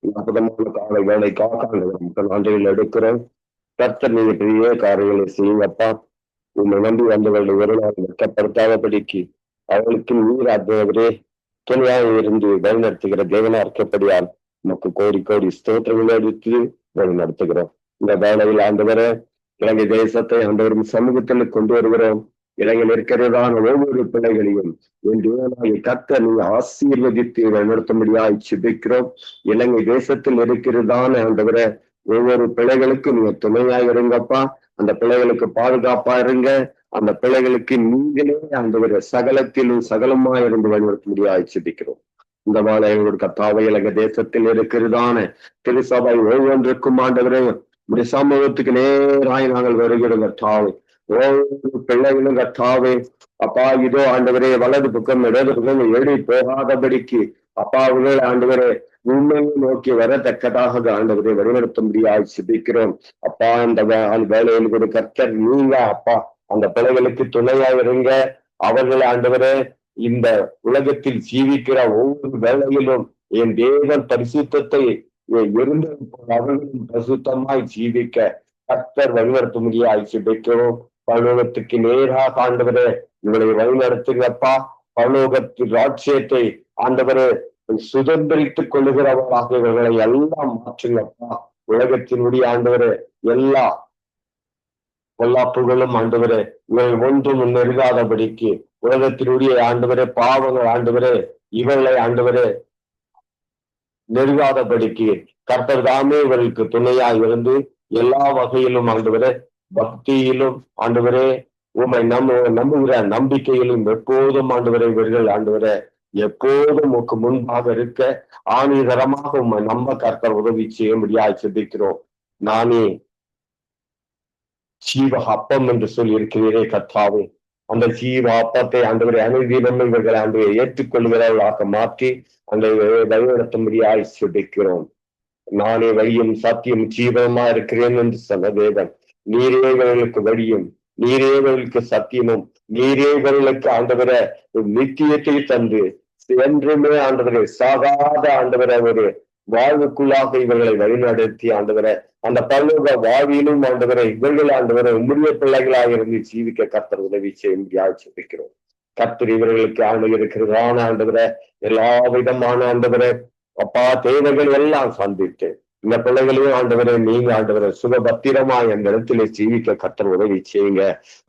அற்புதமான காலை வேலைக்காக மக்கள் ஆண்டுகள் எடுக்கிறோம். கர்த்தர் நீங்க பெரிய காரியங்களை செய்யுங்கப்பா. உங்களை நம்பி வந்தவர்கள் ஒரு நாள் வெட்கப்படுத்தாதபடிக்கு அவர்களுக்கு நீர் ஆண்டவரே துணையாக இருந்து வழிநடத்துகிற தேவனா இருக்கப்படியால் நமக்கு கோடி ஸ்தோத்திரங்களை எடுத்து வழி நடத்துகிறோம். இந்த வேலையில் ஆண்டவரை இலங்கை தேசத்தை ஆண்டவரும் சமூகத்தில் கொண்டு வருகிறோம். இலங்கையில் இருக்கிறதான ஒவ்வொரு பிள்ளைகளையும் என் தேவனாகிய கர்த்தர் நீங்க ஆசீர்வதித்து வழிநடத்தும்படியாய் ஜெபிக்கிறோம். இலங்கை தேசத்தில் இருக்கிறதான ஆண்டவரை ஒவ்வொரு பிள்ளைகளுக்கும் நீங்க துணையாக இருங்கப்பா. அந்த பிள்ளைகளுக்கு பாதுகாப்பா இருங்க. அந்த பிள்ளைகளுக்கு நீங்களே ஆண்டவரை சகலத்திலும் சகலமா இருந்து வழிநடத்த முடியாது சிந்திக்கிறோம். இந்த வாழை எங்களோட கர்த்தாவை இலங்கை தேசத்தில் இருக்கிறதான திருசபை ஒவ்வொன்றுக்கும் ஆண்டவரே உடைய சமூகத்துக்கு நேராய் நாங்கள் வருகிறோம் கர்த்தாவை. ஒவ்வொரு பிள்ளைகளும் கர்த்தாவே அப்பா இதோ ஆண்டவரே வலது பக்கம் இடது பக்கம் ஏறி போகாதபடிக்கு அப்பாவுகள் ஆண்டவரே உண்மையை நோக்கி வரத்தக்கதாக ஆண்டவரை வழிநடத்த முடியாது சிபிக்கிறோம். அப்பா அந்த வேலையில் கூட கர்த்தர் நீங்க அப்பா அந்த பிள்ளைகளுக்கு துணையாக இருங்க. அவர்கள் ஆண்டவரே இந்த உலகத்தில் ஜீவிக்கிற ஒவ்வொரு வேலையிலும் என் தேவன் பரிசுத்தத்தை இருந்த அவர்களும் பரிசுத்தமாய் ஜீவிக்க கர்த்தர் வழிநடத்த முடியாது சிபிக்கிறோம். பரலோகத்துக்கு நேராக ஆண்டவரே உங்களை வழிநடத்துங்கப்பா. பரலோகத்து ராட்சியத்தை ஆண்டவரே சுதந்திரித்துக் கொள்ளுகிறவர்களாக இவர்களை எல்லாம் மாற்றுங்கப்பா. உலகத்தினுடைய ஆண்டவரே எல்லா பொல்லாப்புகளும் ஆண்டவரே இவர்கள் ஒன்றும் நெருங்காதபடிக்கு உலகத்தினுடைய ஆண்டவரே பாவங்கள் ஆண்டவரே இவர்களை ஆண்டவரே நெருங்காதபடிக்கு கர்த்தர் தாமே இவர்களுக்கு துணையாக இருந்து எல்லா வகையிலும் ஆண்டவரே பக்தியிலும் ஆண்டவரே உம்மை நம்புகிற நம்பிக்கையிலும் எப்போதும் ஆண்டவரை இவர்கள் ஆண்டவரே எப்போதும் உனக்கு முன்பாக இருக்க ஆணிதரமாக உம்மை நம்ப கர்த்தர் உதவி செய்ய முடியாது சிந்திக்கிறோம். நானே ஜீவ அப்பம் என்று சொல்லி இருக்கிறீரே கர்த்தாவே. அந்த ஜீவ அப்பத்தை ஆண்டவரை அனுதினம் இவர்கள் ஆண்டவரை ஏற்றுக்கொள்கிறவர்களாக மாற்றி அந்த வழிநடத்த முடியாது சிந்திக்கிறோம். நானே வழியும் சத்தியம் ஜீவனமா இருக்கிறேன் என்று சொன்ன தேவன் நீரே இவர்களுக்கு வழியும் நீரே இவர்களுக்கு சத்தியமும் நீரே இவர்களுக்கு ஆண்டவரை நித்தியத்தை தந்து என்றுமே ஆண்டவரை சாகாத ஆண்டவரை ஒரு வாழ்வுக்குள்ளாக இவர்களை வழிநடத்தி ஆண்டவரை அந்த பரலோக வாழ்விலும் ஆண்டவரை இவர்கள் ஆண்டவரை உம்முடைய பிள்ளைகளாக இருந்து ஜீவிக்க கர்த்தர் உதவி செய்ய முடியாது ஜெபிக்கிறோம். கர்த்தர் இவர்களுக்கு ஆண்டு இருக்கிறதான ஆண்டவரை எல்லா விதமான ஆண்டவரை அப்பா தேவைகள் எல்லாம் சந்தித்து இந்த பிள்ளைகளையும் ஆண்டவரை நீங்க ஆண்டவரை சுகபத்திரமா எந்த இடத்துல ஜீவிக்க கர்த்தர் உதவி செய்யுங்க.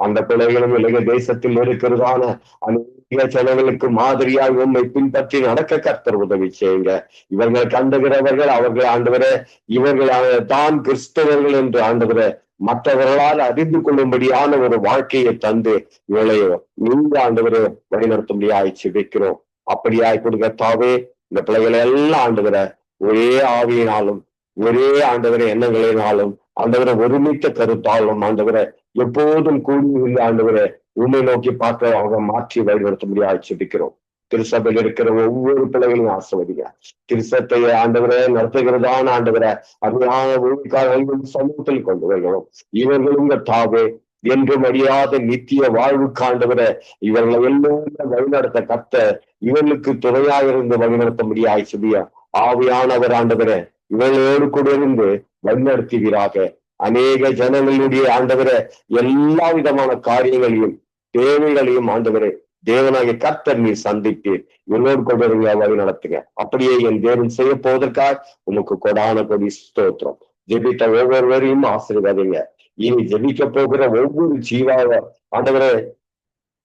அந்த பிள்ளைகளும் இலங்கை தேசத்தில் இருக்கிறதான அநேக ஜனங்களுக்கு மாதிரியாக உண்மை பின்பற்றி நடக்க கர்த்தர் உதவி செய்யுங்க. இவர்கள் கண்டுகிறவர்கள் அவர்கள் ஆண்டவரை இவர்கள் தான் கிறிஸ்தவர்கள் என்று ஆண்டவரை மற்றவர்களால் அறிந்து கொள்ளும்படியான ஒரு வாழ்க்கையை தந்து இவளையோ நீங்க ஆண்டவரை வழிநடத்தும்படியாய் ஜெபிக்கிறோம். அப்படியாய் கொடுங்க தாவே. இந்த பிள்ளைகளை எல்லாம் ஆண்டவரை ஒரே ஆவியினாலும் ஒரே ஆண்டவரை எண்ணங்களினாலும் ஆண்டவரை ஒருமித்த கருத்தாலும் ஆண்டவரை எப்போதும் கூடி ஆண்டவரை உண்மை நோக்கி பார்க்க அவங்க மாற்றி வழிநடத்த முடியாது ஜெபிக்கிறோம். திருசபையில் இருக்கிற ஒவ்வொரு பிள்ளைகளையும் ஆசிர்வதிங்க. திருசத்தை ஆண்டவரை நடத்துகிறதான ஆண்டவரை அருமையான ஊழியக்காரர்களும் சமூகத்தில் கொண்டு வருகிறோம். இவர்களும் தாவே என்றும் அழியாத நித்திய வாழ்வுக்கு ஆண்டவரே இவர்களை எல்லோரும் வழிநடத்த கர்த்தர் இவர்களுக்கு துணையாயிருந்து வழிநடத்த முடியாது சொல்லியா ஆவியானவர் ஆண்டவரே இவர்களோடு கூட இருந்து வழிநடத்துவீராக. அநேக ஜனங்களுடைய ஆண்டவரே எல்லா விதமான காரியங்களையும் தேவைகளையும் ஆண்டவரே தேவனாகிய கர்த்தர் நீ சந்தித்து இவர்களோடு கொண்டு வழி நடத்துங்க. அப்படியே என் தேவன் செய்ய போவதற்காக உனக்கு கொடான கொடி ஸ்தோத்திரம். ஜெபித்த ஒவ்வொருவரையும் ஆசீர்வதிங்க. இனி ஜெபிக்க போகிற ஒவ்வொரு ஜீவாவ ஆண்டவரே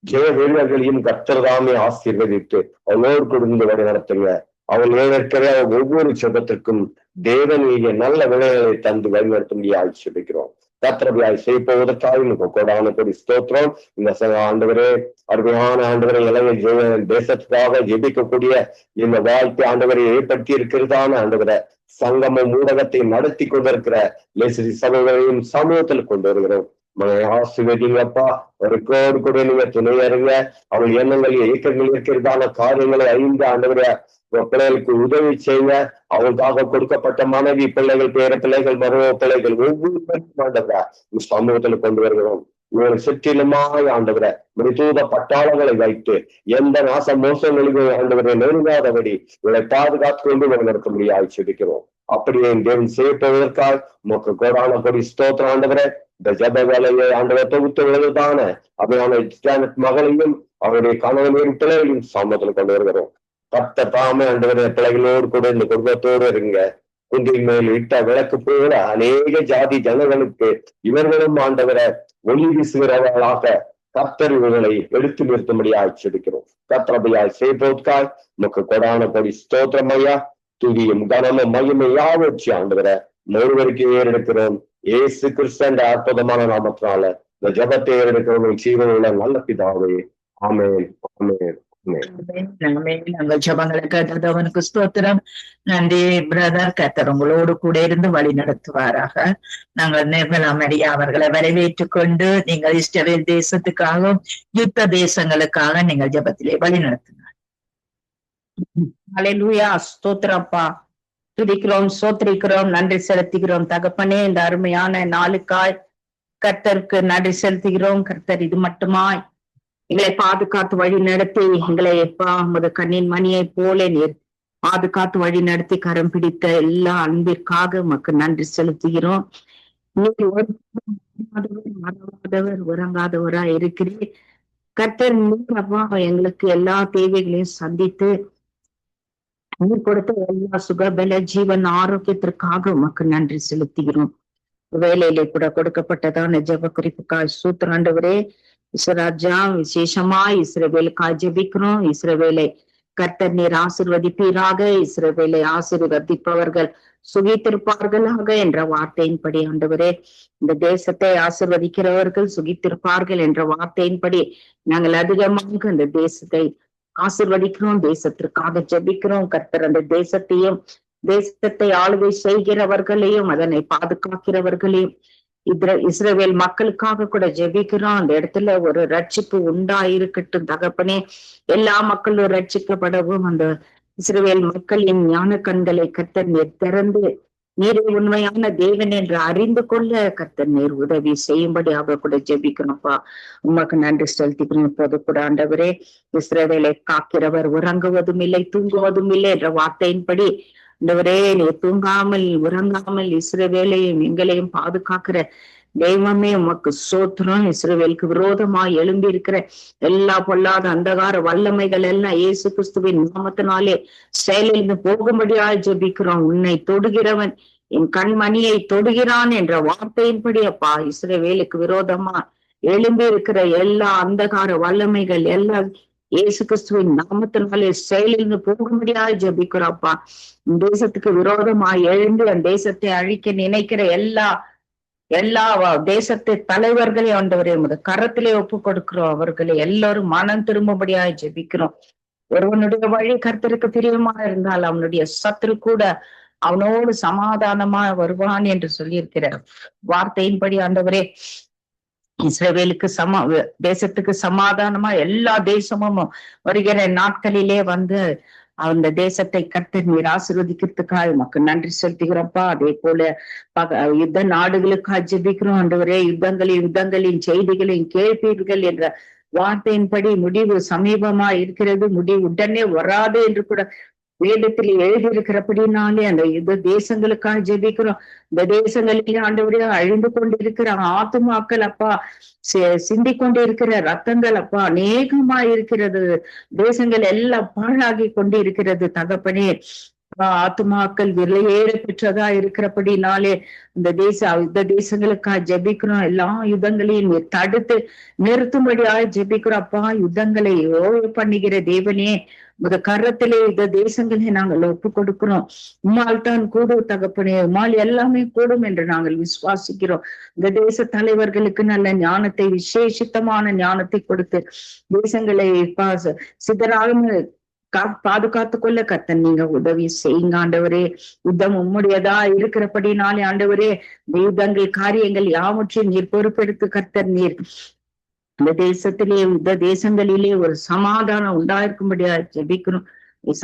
ஜெய வீரர்களையும் கர்த்தர் தாமே ஆசீர்வதித்து அவளோடு கொடுந்து வழி நடத்துங்க. அவள் இருக்கிற ஒவ்வொரு ஜெபத்திற்கும் தேவனுடைய நல்ல விலைகளை தந்து வழிநடத்தும்படியாக ஜெபிக்கிறோம். கர்த்தரபியாய் செய்ய போவதற்காக உனக்கு கொடான கொடி ஸ்தோத்திரம். இந்த ஆண்டவரே அருமையான ஆண்டவரை இளைய தேசத்துக்காக ஜெபிக்கக்கூடிய இந்த வாழ்க்கை ஆண்டவரை ஏற்படுத்தி இருக்கிறதான ஆண்டவரை சங்கமம் ஊடகத்தை நடத்தி கொண்டிருக்கிற லேசரி சபைகளையும் சமூகத்தில் கொண்டு வருகிறோம். ஆசீர்வதிங்கப்பா. அவருக்கோடு கூட நீங்க துணையருங்க. அவள் எண்ணங்கள் இயக்கங்கள் இருக்கிறதான காரியங்களை அறிந்து ஆண்டவரை பிள்ளைகளுக்கு உதவி செய்ய அவங்களுக்காக கொடுக்கப்பட்ட மனைவி பிள்ளைகள் பேர பிள்ளைகள் மரும பிள்ளைகள் ஒவ்வொருவரும் ஆண்டவரை சமூகத்துல கொண்டு வருகிறோம். இவங்களை சுற்றிலுமாய் ஆண்டவரை மிருதூத பட்டாளங்களை வைத்து எந்த நாச மோசங்களுக்கு ஆண்டவரை நெருங்காதபடி இவளை பாதுகாத்து கொண்டு நடக்க முடியாது சொல்லிக்கிறோம். அப்படியே தேவன் செய்யப்படுவதற்காக உமக்கு கோடான கொடி ஸ்தோத்திரம் ஆண்டவரை. இந்த ஜப வேலையை ஆண்டவரை தொகுத்துள்ளதான அப்படியான மகளையும் அவருடைய கணவனையும் பிள்ளைகளையும் சமூகத்துல கொண்டு வருகிறோம். கர்த்தர் தாமே ஆண்டவரை பிள்ளைகளோடு கூட இந்த குடும்பத்தோடு இருங்க. குன்றின் மேல் இட்ட விளக்கு போல அநேக ஜாதி ஜனங்களுக்கு இவர்களும் ஆண்டவரை ஒளி வீசுகிறவர்களாக கர்த்தர் இவர்களை எடுத்து நிறுத்தும்படியாக செபிக்கிறோம். கர்த்தரபையாய் செய்வதற்காக நமக்கு கொடான கொடி ஸ்தோத்திரம் ஐயா. துதியும் கனமும் மகிமையாக வச்சு ஆண்டவரை ஒருவருக்கு ஏறெடுக்கிறோம். ஏசு கிறிஸ்தன் அற்புதமான நாமத்தினால இந்த ஜபத்தை ஏறெடுக்கிறவங்க ஜீவனுள்ள நல்ல பிதாவே. ஆமென் ஆமென். நாங்கள் ஜபங்களை கேட்டது அவனுக்கு ஸ்தோத்திரம். நன்றி பிரதர். கர்த்தர் உங்களோடு கூட இருந்து வழி நடத்துவாராக. நாங்கள் நிர்மலாமரியா அவர்களை வரவேற்றுக் கொண்டு நீங்கள் இஸ்ரவேல் தேசத்துக்காகவும் யுத்த தேசங்களுக்காக நீங்கள் ஜபத்திலே வழி நடத்துங்க. அல்லேலூயா. ஸ்தோத்திரப்பா. துதிக்கிறோம், சோத்திரிக்கிறோம், நன்றி செலுத்துகிறோம் தகப்பனே. இந்த அருமையான நாளுக்காய் கர்த்தருக்கு நன்றி செலுத்துகிறோம். கர்த்தர் இது மட்டுமாய் எங்களை பாதுகாத்து வழி நடத்தி எங்களை எப்பா உமது கண்ணின் மணியை போல நீர் பாதுகாத்து வழி நடத்தி கரம் பிடித்த எல்லா அன்பிற்காக உமக்கு நன்றி செலுத்துகிறோம். நீர் உறங்காதவரா இருக்கிறீர் கர்த்தர். அப்பா எங்களுக்கு எல்லா தேவைகளையும் சந்தித்து நீர் கொடுத்த எல்லா சுகபல ஜீவன் ஆரோக்கியத்திற்காக உமக்கு நன்றி செலுத்துகிறோம். வேலையிலே கூட கொடுக்கப்பட்டதான ஜெப குறிப்புக்காய் சூத்திராண்டவரே. இஸ்ராஜா விசேஷமா இஸ்ரவேலுக்காய் ஜெபிக்கிறோம். இஸ்ரவேலை கர்த்தர் நீர் ஆசீர்வதிப்பீராக. இஸ்ரவேலை ஆசீர்வதிப்பவர்கள் சுகித்திருப்பார்களாக என்ற வார்த்தையின்படி ஆண்டவரே இந்த தேசத்தை ஆசீர்வதிக்கிறவர்கள் சுகித்திருப்பார்கள் என்ற வார்த்தையின்படி நாங்கள் அதிகமாக இந்த தேசத்தை ஆசீர்வதிக்கிறோம். தேசத்திற்காக ஜெபிக்கிறோம். கர்த்தர் அந்த தேசத்தை ஆளுகை செய்கிறவர்களையும் அதனை பாதுகாக்கிறவர்களையும் இஸ்ரவேல் மக்களுக்காக கூட ஜெபிக்கிறோம். அந்த இடத்துல ஒரு ரட்சிப்பு உண்டாயிருக்கட்டும் தகப்பனே. எல்லா மக்களும் ரட்சிக்கப்படவும் அந்த இஸ்ரவேல் மக்களின் ஞான கண்களை கர்த்தர் நீர் திறந்து நீரே உண்மையான தேவன் என்று அறிந்து கொள்ள கர்த்தர் நீர் உதவி செய்யும்படியாக கூட ஜெபிக்கணும்ப்பா. உமக்கு நன்றி செலுத்திக்கணும். இப்போது கூட ஆண்டவரே இஸ்ரவேலை காக்கிறவர் உறங்குவதும் இல்லை தூங்குவதும் இல்லை என்ற வார்த்தையின்படி ஆண்டவரே நீர் தூங்காமல் உறங்காமல் இஸ்ரவேலையும் எங்களையும் பாதுகாக்கிற தெய்வமே உமக்கு சோத்திரம். இஸ்ரவேலுக்கு விரோதமாய் எழும்பி இருக்கிற எல்லா பொல்லாத அந்தகார வல்லமைகள் எல்லாம் இயேசு கிறிஸ்துவின் நாமத்தினாலே செயலில் போகும்படியாய் ஜெபிக்கிறோம். உன்னை தொடுகிறவன் என் கண்மணியை தொடுகிறான் என்ற வார்த்தையின்படி அப்பா இஸ்ரவேலுக்கு விரோதமா எழும்பி இருக்கிற எல்லா அந்தகார வல்லமைகள் எல்லாம் இயேசு கிறிஸ்துவின் நாமத்தினாலே செயலில் போகும்படியாய் ஜெபிக்கிறோம்ப்பா. தேசத்துக்கு விரோதமாய் எழுந்து அந்த தேசத்தை அழிக்க நினைக்கிற எல்லா தேசத்து தலைவர்களே ஆண்டவரே உமது கரத்திலே ஒப்பு கொடுக்கிறோம். அவர்களை எல்லாரும் மனம் திரும்பும்படியாய் ஜெபிக்கிறோம். ஒருவனுடைய வழி கர்த்தருக்கு பிரியமா இருந்தால் அவனுடைய சத்துரு கூட அவனோடு சமாதானமா வருவான் என்று சொல்லியிருக்கிற வார்த்தையின்படி ஆண்டவரே இஸ்ரவேலுக்கு தேசத்துக்கு சமாதானமா எல்லா தேசமும் வருகிற நாட்களிலே வந்து அந்த தேசத்தை கர்த்தர் நீர் ஆசீர்வதிக்கிறதுக்காக உமக்கு நன்றி செலுத்துகிறோம்ப்பா. அதே போல யுத்த நாடுகளுக்காக ஜெபிக்கிறோம் ஆண்டவரே. யுத்தங்களின் செய்திகளையும் கேட்பீர்கள் என்ற வார்த்தையின்படி முடிவு சமீபமா இருக்கிறது, முடிவு உடனே வராது என்று கூட வேதத்தில் எழுதியிருக்கிறபடினாலே அந்த யுத்த தேசங்களுக்காக ஜெபிக்கிறோம். இந்த தேசங்களிலே ஆண்டவரே அழிந்து கொண்டிருக்கிற ஆத்துமாக்கள் அப்பா, சிந்திக் கொண்டு இருக்கிற ரத்தங்கள் அப்பா அநேகமா இருக்கிறது. தேசங்கள் எல்லாம் பாழாகி கொண்டு இருக்கிறது தகப்பனே. ஆத்துமாக்கள் விலையேற பெற்றதா இருக்கிறபடினாலே இந்த தேசங்களுக்காக ஜெபிக்கிறோம். எல்லா யுத்தங்களையும் தடுத்து நிறுத்தும்படியாக ஜெபிக்கிறோம் அப்பா. யுத்தங்களை ஓய்வு பண்ணுகிற தேவனே, உங்க கரத்திலே இந்த தேசங்களை நாங்கள் ஒப்பு கொடுக்கிறோம். உம்மால் தான் கூடும் தகப்பனே, உம்மால் எல்லாமே கூடும் என்று நாங்கள் விசுவாசிக்கிறோம். இந்த தேச தலைவர்களுக்கு நல்ல ஞானத்தை, விசேஷித்தமான ஞானத்தை கொடுத்து தேசங்களை சிதறாமல் பாதுகாத்து கொள்ள கர்த்தர் நீங்க உதவி செய்யுங்க ஆண்டவரே. யுத்தம் உம்முடையதா இருக்கிறபடினாலே ஆண்டவரே, யுத்தங்கள் காரியங்கள் யாவற்றையும் நீர் பொறுப்பெடுத்து கர்த்தர் நீர் இந்த தேசங்களிலே ஒரு சமாதானம் உண்டாயிருக்கும்படியா ஜெபிக்கணும்.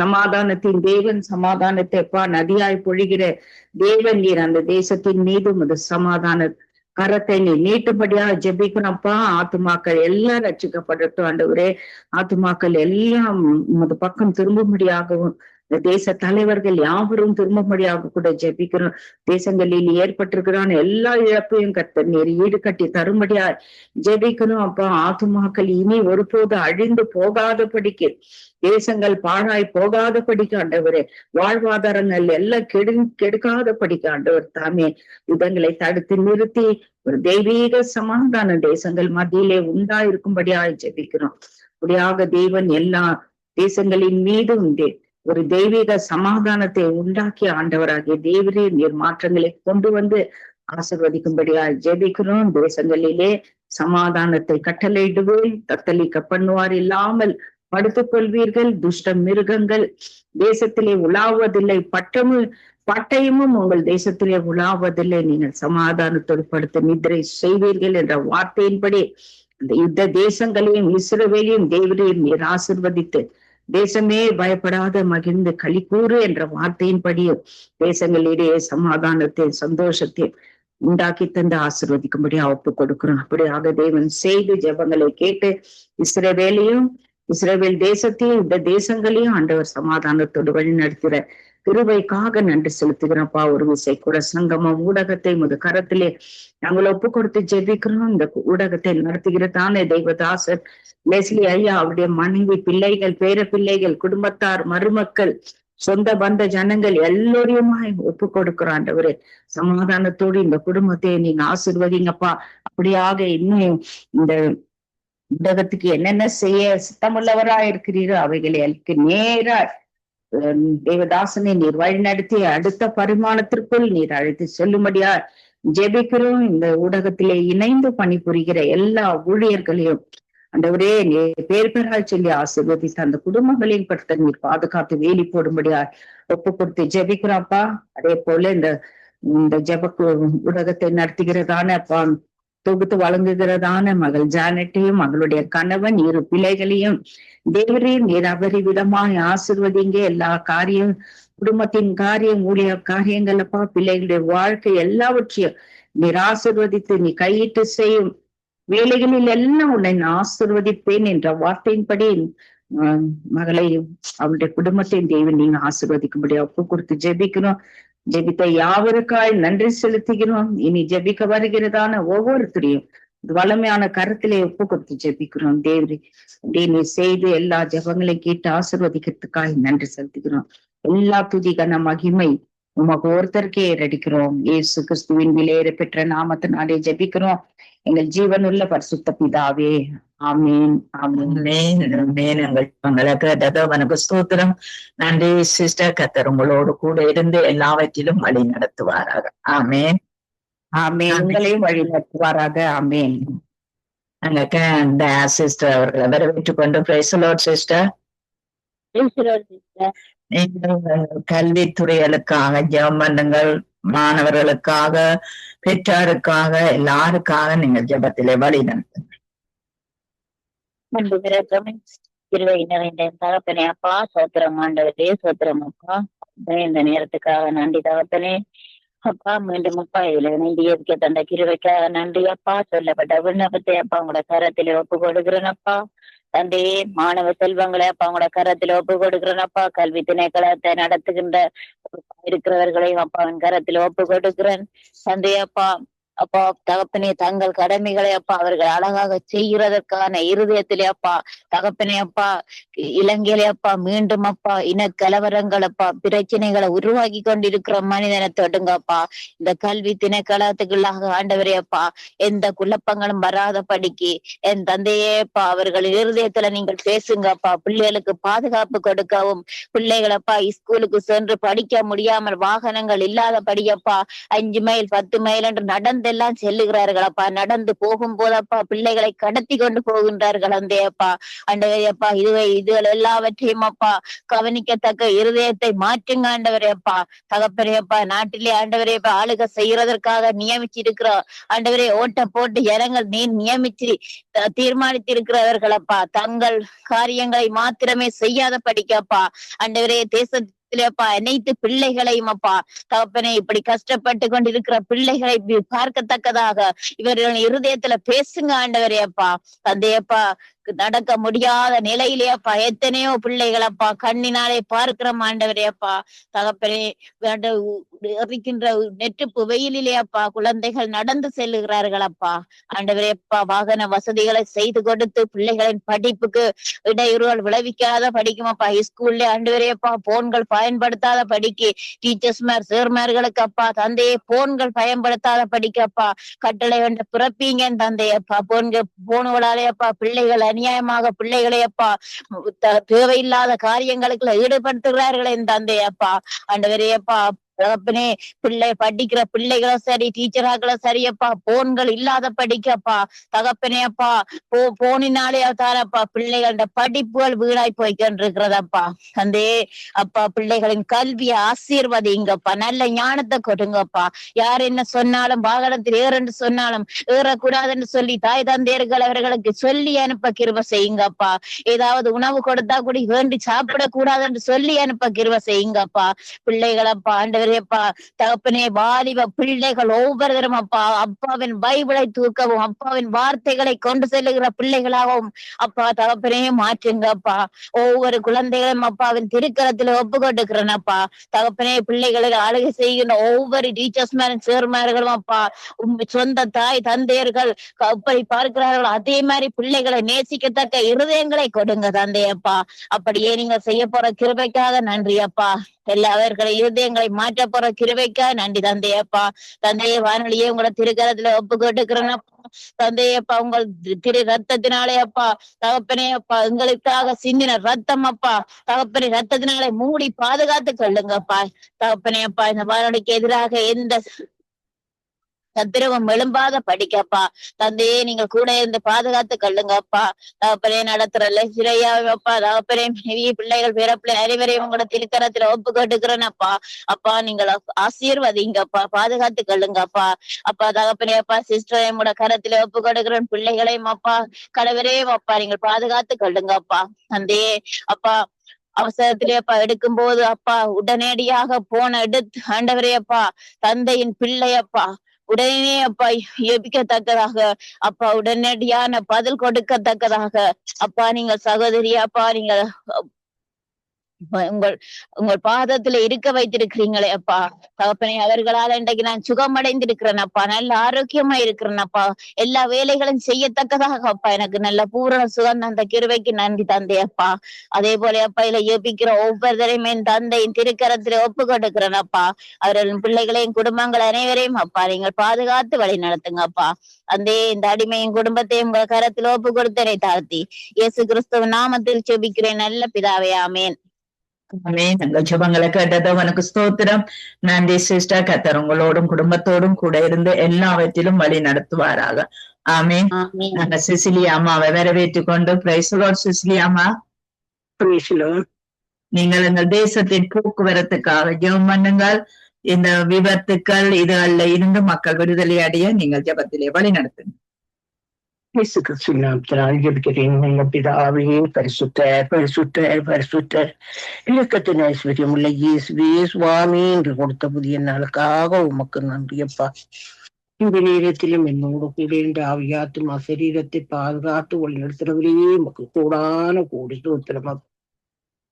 சமாதானத்தின் தேவன், சமாதானத்தை அப்பா நதியாய் பொழிகிற தேவன் நீர் அந்த தேசத்தின் மீதும் அது சமாதான கரத்தை நீ நீட்டும்படியா ஜெபிக்கிறோம்ப்பா. ஆத்துமாக்கள் எல்லாம் ரட்சிக்கப்படட்டும் ஆண்டவரே. ஆத்துமாக்கள் எல்லாம் உமது பக்கம் திரும்பும்படியாகவும் இந்த தேச தலைவர்கள் யாவரும் திரும்பும்படியாக கூட ஜெபிக்கிறோம். தேசங்களில் ஏற்பட்டிருக்கிறான் எல்லா இழப்பையும் கர்த்தர் நீர் ஈடு கட்டி தரும்படியா ஜெபிக்கிறோம் அப்பா. ஆத்துமாக்கள் இனி ஒருபோது அழிந்து போகாதபடிக்கு, தேசங்கள் பாழாய் போகாதபடிக்கு ஆண்டவரே, வாழ்வாதாரங்கள் எல்லாம் கெடுக்காதபடிக்கு ஆண்டவர் தாமே யுத்தங்களை தடுத்து நிறுத்தி ஒரு தெய்வீக சமாதான தேசங்கள் மத்தியிலே உண்டாயிருக்கும்படியாக ஜெபிக்கிறோம். அப்படியாக தேவன் எல்லா தேசங்களின் மீதும் ஒரு தெய்வீக சமாதானத்தை உண்டாக்கிய ஆண்டவராகிய தேவரே நீர் மாற்றங்களை கொண்டு வந்து ஆசீர்வதிக்கும்படியா ஜெபிக்கிறோம். தேசங்களிலே சமாதானத்தை கட்டளையிடுவேன், தத்தளிக்க பண்ணுவார் இல்லாமல் படுத்துக் கொள்வீர்கள். துஷ்ட மிருகங்கள் தேசத்திலே உலாவதில்லை, பட்டயமும் உங்கள் தேசத்திலே உலாவதில்லை. நீங்கள் சமாதானத்தோடு படுத்து நித்திரை செய்வீர்கள் என்ற வார்த்தையின்படி அந்த யுத்த தேசங்களையும் இஸ்ரவேலையும் தேவரையும் நீர் ஆசீர்வதித்து தேசமே பயப்படாத மகிழ்ந்து களிக்கூறு என்ற வார்த்தையின்படியும் தேசங்களிடையே சமாதானத்தை, சந்தோஷத்தை உண்டாக்கி தந்து ஆசீர்வதிக்கும்படியா ஒப்பு கொடுக்கிறோம். அப்படியாக தேவன் செய்து ஜெபங்களை கேட்டு இஸ்ரவேல் தேசத்தையும் இந்த தேசங்களையும் ஆண்டவர் சமாதானத்தோடு வழி நடத்துகிற கிருபைக்காக நன்றி செலுத்துகிறோம்ப்பா. ஒரு விசை கூட சங்கமம் ஊடகத்தை முது கரத்திலே நாங்கள் ஒப்பு கொடுத்து ஜெபிக்கிறோம். இந்த ஊடகத்தை நடத்துகிறதானே தெய்வதாசர் லெஸ்லி ஐயா, அவருடைய மனைவி, பிள்ளைகள், பேர பிள்ளைகள், குடும்பத்தார், மருமக்கள், சொந்த பந்த ஜனங்கள் எல்லோரையுமாய் ஒப்பு கொடுக்கிறோம் ஆண்டவரே. சமாதானத்தோடு இந்த குடும்பத்தை நீங்க ஆசீர்வதிங்கப்பா. அப்படியாக இன்னும் இந்த ஊடகத்துக்கு என்னென்ன செய்ய சித்தமுள்ளவரா இருக்கிறீரோ அவைகளுக்கு நேரா தேவதாசனை நீர் வழி நடத்தி அடுத்த பரிமாணத்திற்குள் நீர் அழைத்து செல்லும்படியா ஜெபிக்கிறோம். இந்த ஊடகத்திலே இணைந்து பணிபுரிகிற எல்லா ஊழியர்களையும் ஆண்டவரே பேர் பேரால் சொல்லி ஆசீர்வதித்து அந்த குடும்பங்களையும் கர்த்தர் நீர் பாதுகாத்து வேலி போடும்படியா ஒப்பு கொடுத்து ஜெபிக்கிறோம்ப்பா. அதே போல இந்த ஜெப ஊடகத்தை நடத்துகிறதான அப்பா தொகுத்து வழங்குகிறதான மகள் ஜானட்டையும் மகளுடைய கணவன் 2 பிள்ளைகளையும் தேவரே நீர் அபரிவிதமாய் ஆசீர்வதிங்க. எல்லா காரியம், குடும்பத்தின் காரியம், ஊழிய காரியங்கள் அப்பா, பிள்ளைகளுடைய வாழ்க்கை எல்லாவற்றையும் நீர் ஆசீர்வதித்து நீ கையிட்டு செய்யும் வேலைகளில் எல்லாம் உன்னை நான் ஆசீர்வதிப்பேன் என்ற வார்த்தையின்படி மகளையும் அவருடைய குடும்பத்தையும் தேவன் நீங்க ஆசீர்வதிக்கும்படி ஒப்பு கொடுத்து ஜெபிக்கிறோம். ஜெபித்த யாவருக்காய் நன்றி செலுத்துகிறோம். இனி ஜெபிக்க வருகிறதான ஒவ்வொருத்தரையும் வளமையான கருத்திலே ஒப்பு கொடுத்து ஜெபிக்கிறோம். தேவரி நீ செய்து எல்லா ஜெபங்களையும் கேட்டு ஆசீர்வதிக்கிறதுக்காய் நன்றி செலுத்துகிறோம். எல்லா துதிக்கான மகிமை உமக்கு ஒருத்தருக்கே ஏறடிக்கிறோம். இயேசு கிறிஸ்துவின் விலையேற பெற்ற நாமத்தினாலே ஜெபிக்கிறோம் எங்கள் ஜீவனுள்ள பரிசுத்த பிதாவே, ஆமீன். உங்களுக்கு ஸ்தோத்திரம். நன்றி சிஸ்டர். கர்த்தர் உங்களோடு கூட இருந்து எல்லாவற்றிலும் வழி நடத்துவாராக. ஆமேன். ஆமேன். உங்களையும் வழி நடத்துவாராக. ஆமேன். நாங்க சிஸ்டர் அவர்களை வரவேற்றுக் கொண்டு பிரைஸ் தி லார்ட் சிஸ்டர். நீங்கள் கல்வித்துறைகளுக்காக ஜெபம் பண்ணுங்கள், மாணவர்களுக்காக, பெற்றாருக்காக, எல்லாருக்காக நீங்கள் ஜெபத்திலே வழி நடத்துங்கள். கிருவை நிறைந்த தகப்பனே அப்பா, சோத்திரம் ஆண்டவரே, சோத்திரம் அப்பா. இந்த நேரத்துக்காக நன்றி தகப்பனே அப்பா. மீண்டும் அப்பா இதுல இணைந்து இருக்க தந்த கிருவைக்காக நன்றி அப்பா. சொல்லப்பட்ட விண்ணப்பத்தை அப்பா உங்களோட கரத்திலே ஒப்பு கொடுக்கிறேன் அப்பா. தந்தையே, மாணவ செல்வங்களை அப்பா உங்களோட கரத்துல ஒப்பு கொடுக்கிறேன் அப்பா. கல்வி திணைக்களத்தை நடத்துகின்ற இருக்கிறவர்களையும் அப்பாவின் கரத்துல ஒப்பு கொடுக்கிறேன் தந்தையே அப்பா. அப்பா தகப்பனே, தங்கள் கடமைகளை அப்பா அவர்கள் அழகாக செய்கிறதற்கான இருதயத்திலே அப்பா தகப்பனே அப்பா இலங்கையிலே அப்பா மீண்டும் அப்பா இனக்கலவரங்கள் அப்பா பிரச்சனைகளை உருவாக்கி கொண்டிருக்கிற மனிதனை தொடுங்கப்பா. இந்த கல்வி திணைக்களத்துக்குள்ளாக ஆண்டவரே அப்பா எந்த குழப்பங்களும் வராத படிக்கு என் தந்தையே அப்பா அவர்கள் இருதயத்துல நீங்கள் பேசுங்கப்பா. பிள்ளைகளுக்கு பாதுகாப்பு கொடுக்கவும், பிள்ளைகளப்பா ஸ்கூலுக்கு சென்று படிக்க முடியாமல் வாகனங்கள் இல்லாத படியப்பா 5 மைல் 10 மைல் என்று நடந்தெல்லாம் செல்லுகிறார்களப்பா. நடந்து போகும் போதப்பா பிள்ளைகளை கடத்தி கொண்டு போகின்றார்கள் அந்தேப்பா. ஆண்டவரேப்பா இதுகள் எல்லாவற்றையும் அப்பா கவனிக்கத்தக்க இருதயத்தை மாற்றுங்க ஆண்டவரேப்பா. தகப்பனேப்பா நாட்டிலே ஆண்டவரேப்பா ஆளுக செய்யறதற்காக நியமிச்சிருக்கிற ஆண்டவரே ஓட்ட போட்டு ஜனங்கள் நியமிச்சு தீர்மானித்திருக்கிறவர்களப்பா தங்கள் காரியங்களை மாத்திரமே செய்யாத படிக்கப்பா ஆண்டவரே தேசத்திலேப்பா அனைத்து பிள்ளைகளையும் அப்பா தகப்பனே இப்படி கஷ்டப்பட்டு கொண்டிருக்கிற பிள்ளைகளை பார்க்கத்தக்கதாக இவர்கள் இருதயத்துல பேசுங்க ஆண்டவரே அப்பா. தந்தையப்பா நடக்க முடியாத நிலையிலேயப்பா எத்தனையோ பிள்ளைகளப்பா கண்ணினாலே பார்க்கிற ஆண்டவரேப்பா. தகப்பனே எரிக்கின்ற நெருப்பு வெயிலிலேயப்பா குழந்தைகள் நடந்து செல்லுகிறார்களப்பா. ஆண்டவரேப்பா வாகன வசதிகளை செய்து கொடுத்து பிள்ளைகளின் படிப்புக்கு இடையூறுகள் விளைவிக்காத படிக்குமப்பா. ஸ்கூல்ல ஆண்டவரேப்பா போன்கள் பயன்படுத்தாத படிக்கு டீச்சர்ஸ்மார் சேர்மார்களுக்கு அப்பா தந்தையே போன்கள் பயன்படுத்தாத படிக்கப்பா கட்டளை ஒன்று பிறப்பீங்க தந்தையப்பா. போன்களாலேயப்பா பிள்ளைகள் அநியாயமாக பிள்ளைகளையப்பா தேவையில்லாத காரியங்களுக்குள்ள ஈடுபடுத்துகிறார்கள் என் தந்தையப்பா. ஆண்டவரேப்பா தகப்பனே படிக்கிற பிள்ளைகளும் சரி டீச்சராக்களும் சரியப்பா போன்கள் இல்லாத படிக்கப்பா தகப்பனே அப்பா போனினாலே தானப்பா பிள்ளைகளோட படிப்புகள் வீணாய் போய்கொண்டிருக்கிறதப்பா. தந்தே அப்பா பிள்ளைகளின் கல்வியை ஆசீர்வதிங்கப்பா. நல்ல ஞானத்தை கொடுங்கப்பா. யார் என்ன சொன்னாலும் வாகனத்தில் ஏறென்று சொன்னாலும் ஏறக்கூடாதுன்னு சொல்லி தாய் தந்தையர்கள் அவர்களுக்கு சொல்லி அனுப்ப கிருபை செய்யுங்கப்பா. ஏதாவது உணவு கொடுத்தா கூட வேண்டி சாப்பிடக்கூடாதுன்னு சொல்லி அனுப்ப கிருபை செய்யுங்கப்பா. பிள்ளைகளப்பா ஆண்டவரேப்பா தகப்பனே வாலிப பிள்ளைகள் ஒவ்வொருத்தரும் அப்பா அப்பாவின் பைபிளை தூக்கவும் அப்பாவின் வார்த்தைகளை கொண்டு செல்லுகிற பிள்ளைகளாகவும் அப்பா தகப்பனே மாற்றுங்கப்பா. ஒவ்வொரு குழந்தைகளும் அப்பாவின் திருக்கரத்துல ஒப்பு கொண்டுக்கிறனப்பா. தகப்பனே பிள்ளைகளில் ஆளுகை செய்கின்ற ஒவ்வொரு டீச்சர்ஸ்மாரும் சேர்மார்களும் அப்பா சொந்த தாய் தந்தையர்கள் அப்படி பார்க்கிறார்கள் அதே மாதிரி பிள்ளைகளை நேசிக்கத்தக்க இருதயங்களை கொடுங்க தந்தையப்பா. அப்படியே நீங்க செய்ய போற கிருபைக்காக நன்றி அப்பா. அவர்களை இருதயங்களை மாற்ற போற கிருபைக்காக நன்றி தந்தையப்பா. தந்தைய வானொலியே உங்களோட திருக்கரத்துல ஒப்பு கொண்டுக்கிறனப்பா. தந்தையப்பா உங்கள் திரு ரத்தத்தினாலே அப்பா தகப்பனே அப்பா எங்களுக்காக சிந்தின ரத்தம் அப்பா தகப்பனே ரத்தத்தினாலே மூடி பாதுகாத்து கொள்ளுங்கப்பா. தகப்பனே அப்பா இந்த வானொலிக்கு எதிராக எந்த சத்திரவம் எழும்பாத படிக்கப்பா தந்தையே நீங்க கூட இருந்து பாதுகாத்து கொள்ளுங்கப்பா. தகப்பனே நடத்துற சிறையாப்பா தகப்பனே பிள்ளைகள் பிறப்பிள்ளை அனைவரையும் உங்களோட திருக்கரத்துல ஒப்பு கொட்டுக்கிறேனப்பா. அப்பா நீங்கள் ஆசீர்வதிங்கப்பா பாதுகாத்து கொள்ளுங்கப்பா. அப்பா தகப்பனே அப்பா சிஸ்டரையும் கூட கரத்துல ஒப்பு கொடுக்கிறேன் பிள்ளைகளையும் அப்பா கடவரையும் அப்பா நீங்கள் பாதுகாத்து கொள்ளுங்கப்பா. தந்தையே அப்பா அவசரத்திலே அப்பா எடுக்கும் போது அப்பா உடனடியாக போன எடுத்து ஆண்டவரே அப்பா தந்தையின் பிள்ளையப்பா உடனே அப்பா எபிக்கத்தக்கதாக அப்பா உடனடியான பதில் கொடுக்கத்தக்கதாக அப்பா நீங்கள் சகோதரி அப்பா நீங்கள் உங்கள் பாதத்துல இருக்க வைத்திருக்கிறீங்களே அப்பா தகப்பனே அவர்களால இன்றைக்கு நான் சுகமடைந்திருக்கிறேன் அப்பா. நல்ல ஆரோக்கியமா இருக்கிறேன் அப்பா. எல்லா வேலைகளும் செய்யத்தக்கதாக அப்பா எனக்கு நல்ல பூரண சுகம் அந்த கிருபைக்கு நன்றி தந்தையப்பா. அதே போல அப்பா இதை ஏபிக்கிற ஒவ்வொருத்தரையும் என் தந்தையின் திருக்கரத்துல ஒப்பு கொடுக்கிறேன் அப்பா. அவர்களின் பிள்ளைகளையும் குடும்பங்கள் அனைவரையும் அப்பா நீங்கள் பாதுகாத்து வழி நடத்துங்கப்பா. இந்த அடிமையின் குடும்பத்தையும் உங்கள் கரத்தில் ஒப்பு கொடுத்தனை தாழ்த்தி இயேசு கிறிஸ்துவ நாமத்தில் செபிக்கிறேன் நல்ல பிதாவே ஆமேன். எங்கள் ஜெபங்களை கேட்டது உனக்கு ஸ்தோத்திரம். நன்றி சிஸ்டர். கர்த்தர் உங்களோடும் குடும்பத்தோடும் கூட இருந்து எல்லாவற்றிலும் வழி நடத்துவாராக. ஆமீன். நாங்க சிசிலியா அம்மாவை வரவேற்றுக் கொண்டு பிரைஸ் லார்ட் சிசிலியா அம்மா நீங்கள் எங்கள் தேசத்தின் போக்குவரத்துக்காக ஜெபம் பண்ணுங்கள். இந்த விபத்துக்கள் இதுகள்ல இருந்து மக்கள் விடுதலை அடைய நீங்கள் ஜெபத்திலே வழி நடத்துங்க. இயேசு கிறிஸ்துவின் நாமத்தினால் ஜெபிக்கிறேன். நல்ல பிதாவே, பரிசுத்தர் பரிசுத்தர் பரிசுத்தர், இலக்கத்தின் ஐஸ்வர்யம் உள்ள இயேசுவே சுவாமி என்று கொடுத்த புதிய நாளுக்காக உமக்கு நன்றியப்பா. இந்த நேரத்திலும் என்னோடு கூட இந்த ஆவியாத்மா சரீரத்தை பாதுகாத்து வழிநடத்துறவரே உமக்கு கூடான கூடி சூத்திரமா.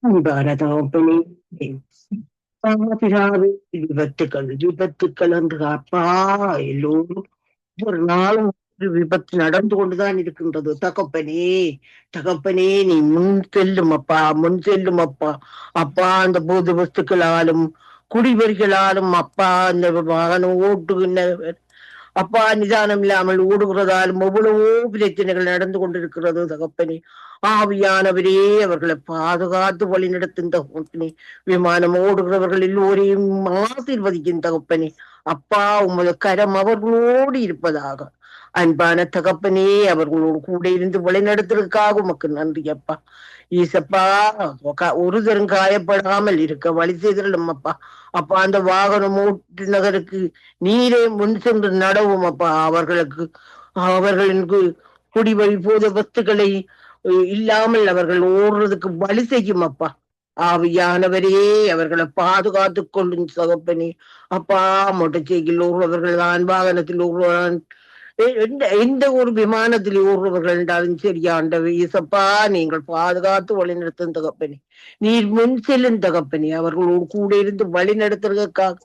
அன்பான தகப்பனே, பிதாவே, விபத்துக்கள் என்று அப்பா எல்லோரும் ஒரு நாளும் ஒரு விபத்து நடந்து கொண்டுதான் இருக்கின்றது. தகப்பனே நீ முன் செல்லும் அப்பா, முன் செல்லும் அப்பா. அப்பா அந்த போது வஸ்துக்களாலும் குடிவெறிகளாலும் அப்பா அந்த வாகனம் ஓட்டுகின்றவர் அப்பா நிதானம் இல்லாமல் ஓடுகிறதாலும் எவ்வளவோ பிரச்சனைகள் நடந்து கொண்டிருக்கிறது. தகப்பனே ஆவியானவரே அவர்களை பாதுகாத்து வழி நடத்தும் தகப்பனே. விமானம் ஓடுகிறவர்கள் எல்லோரையும் ஆசீர்வதிக்கும் தகப்பனே. அப்பா உமது கரம் அவர்களோடு இருப்பதாக. அன்பான தகப்பனே அவர்களோடு கூட இருந்து வழிநடத்துறதுக்காக உமக்கு நன்றி அப்பா. ஈசப்பா ஒரு தரம் காயப்படாமல் இருக்க வழி செய்திடலும் அப்பா. அப்பா அந்த வாகனம் ஓட்டு நகருக்கு நீரே முன் சென்று நடவும் அப்பா. அவர்களுக்கு குடிவழி போத வஸ்துக்களை இல்லாமல் அவர்கள் ஓடுறதுக்கு வழி செய்யும் அப்பா. ஆவியானவரே அவர்களை பாதுகாத்து கொள்ளும் தகப்பனே. அப்பா மோட்டர் சைக்கிள் ஓடுறவர்கள் தான், வாகனத்தில் ஓடுவான், எந்த ஒரு விமானத்தில் ஓடுறவர்கள் என்றாலும் சரியாண்ட இயேசப்பா நீங்கள் பாதுகாத்து வழி நடத்தும் தகப்பனே. நீர் முன் செல்லும் தகப்பனே. அவர்களோடு கூட இருந்து வழி நடத்துறதுக்காக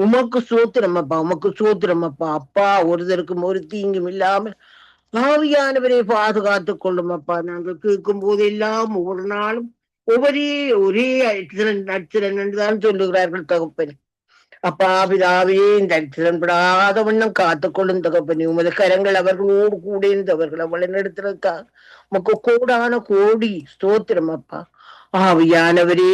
உமக்கு சோத்திரம் அப்பா, உமக்கு சோத்திரம் அப்பா. அப்பா ஒருத்தருக்கும் ஒரு தீங்கும் இல்லாமல் ஆவியானவரை பாதுகாத்து கொள்ளும் அப்பா. நாங்கள் கேட்கும் போதெல்லாம் ஒவ்வொரு நாளும் ஒரே ஆக்சிடென்ட் என்றுதான் சொல்லுகிறார்கள் தகப்பனே. அப்பா பிதாவே இந்த ஆக்சிடென்ட் படாத வண்ணம் காத்துக்கொள்ளும் தகப்பனே. உமது கரங்கள் அவர்களோடு கூட இருந்து அவர்களை வழிநடத்துறதுக்காக உமக்கு கூடான கோடி ஸ்தோத்திரம் அப்பா. ஆவியானவரே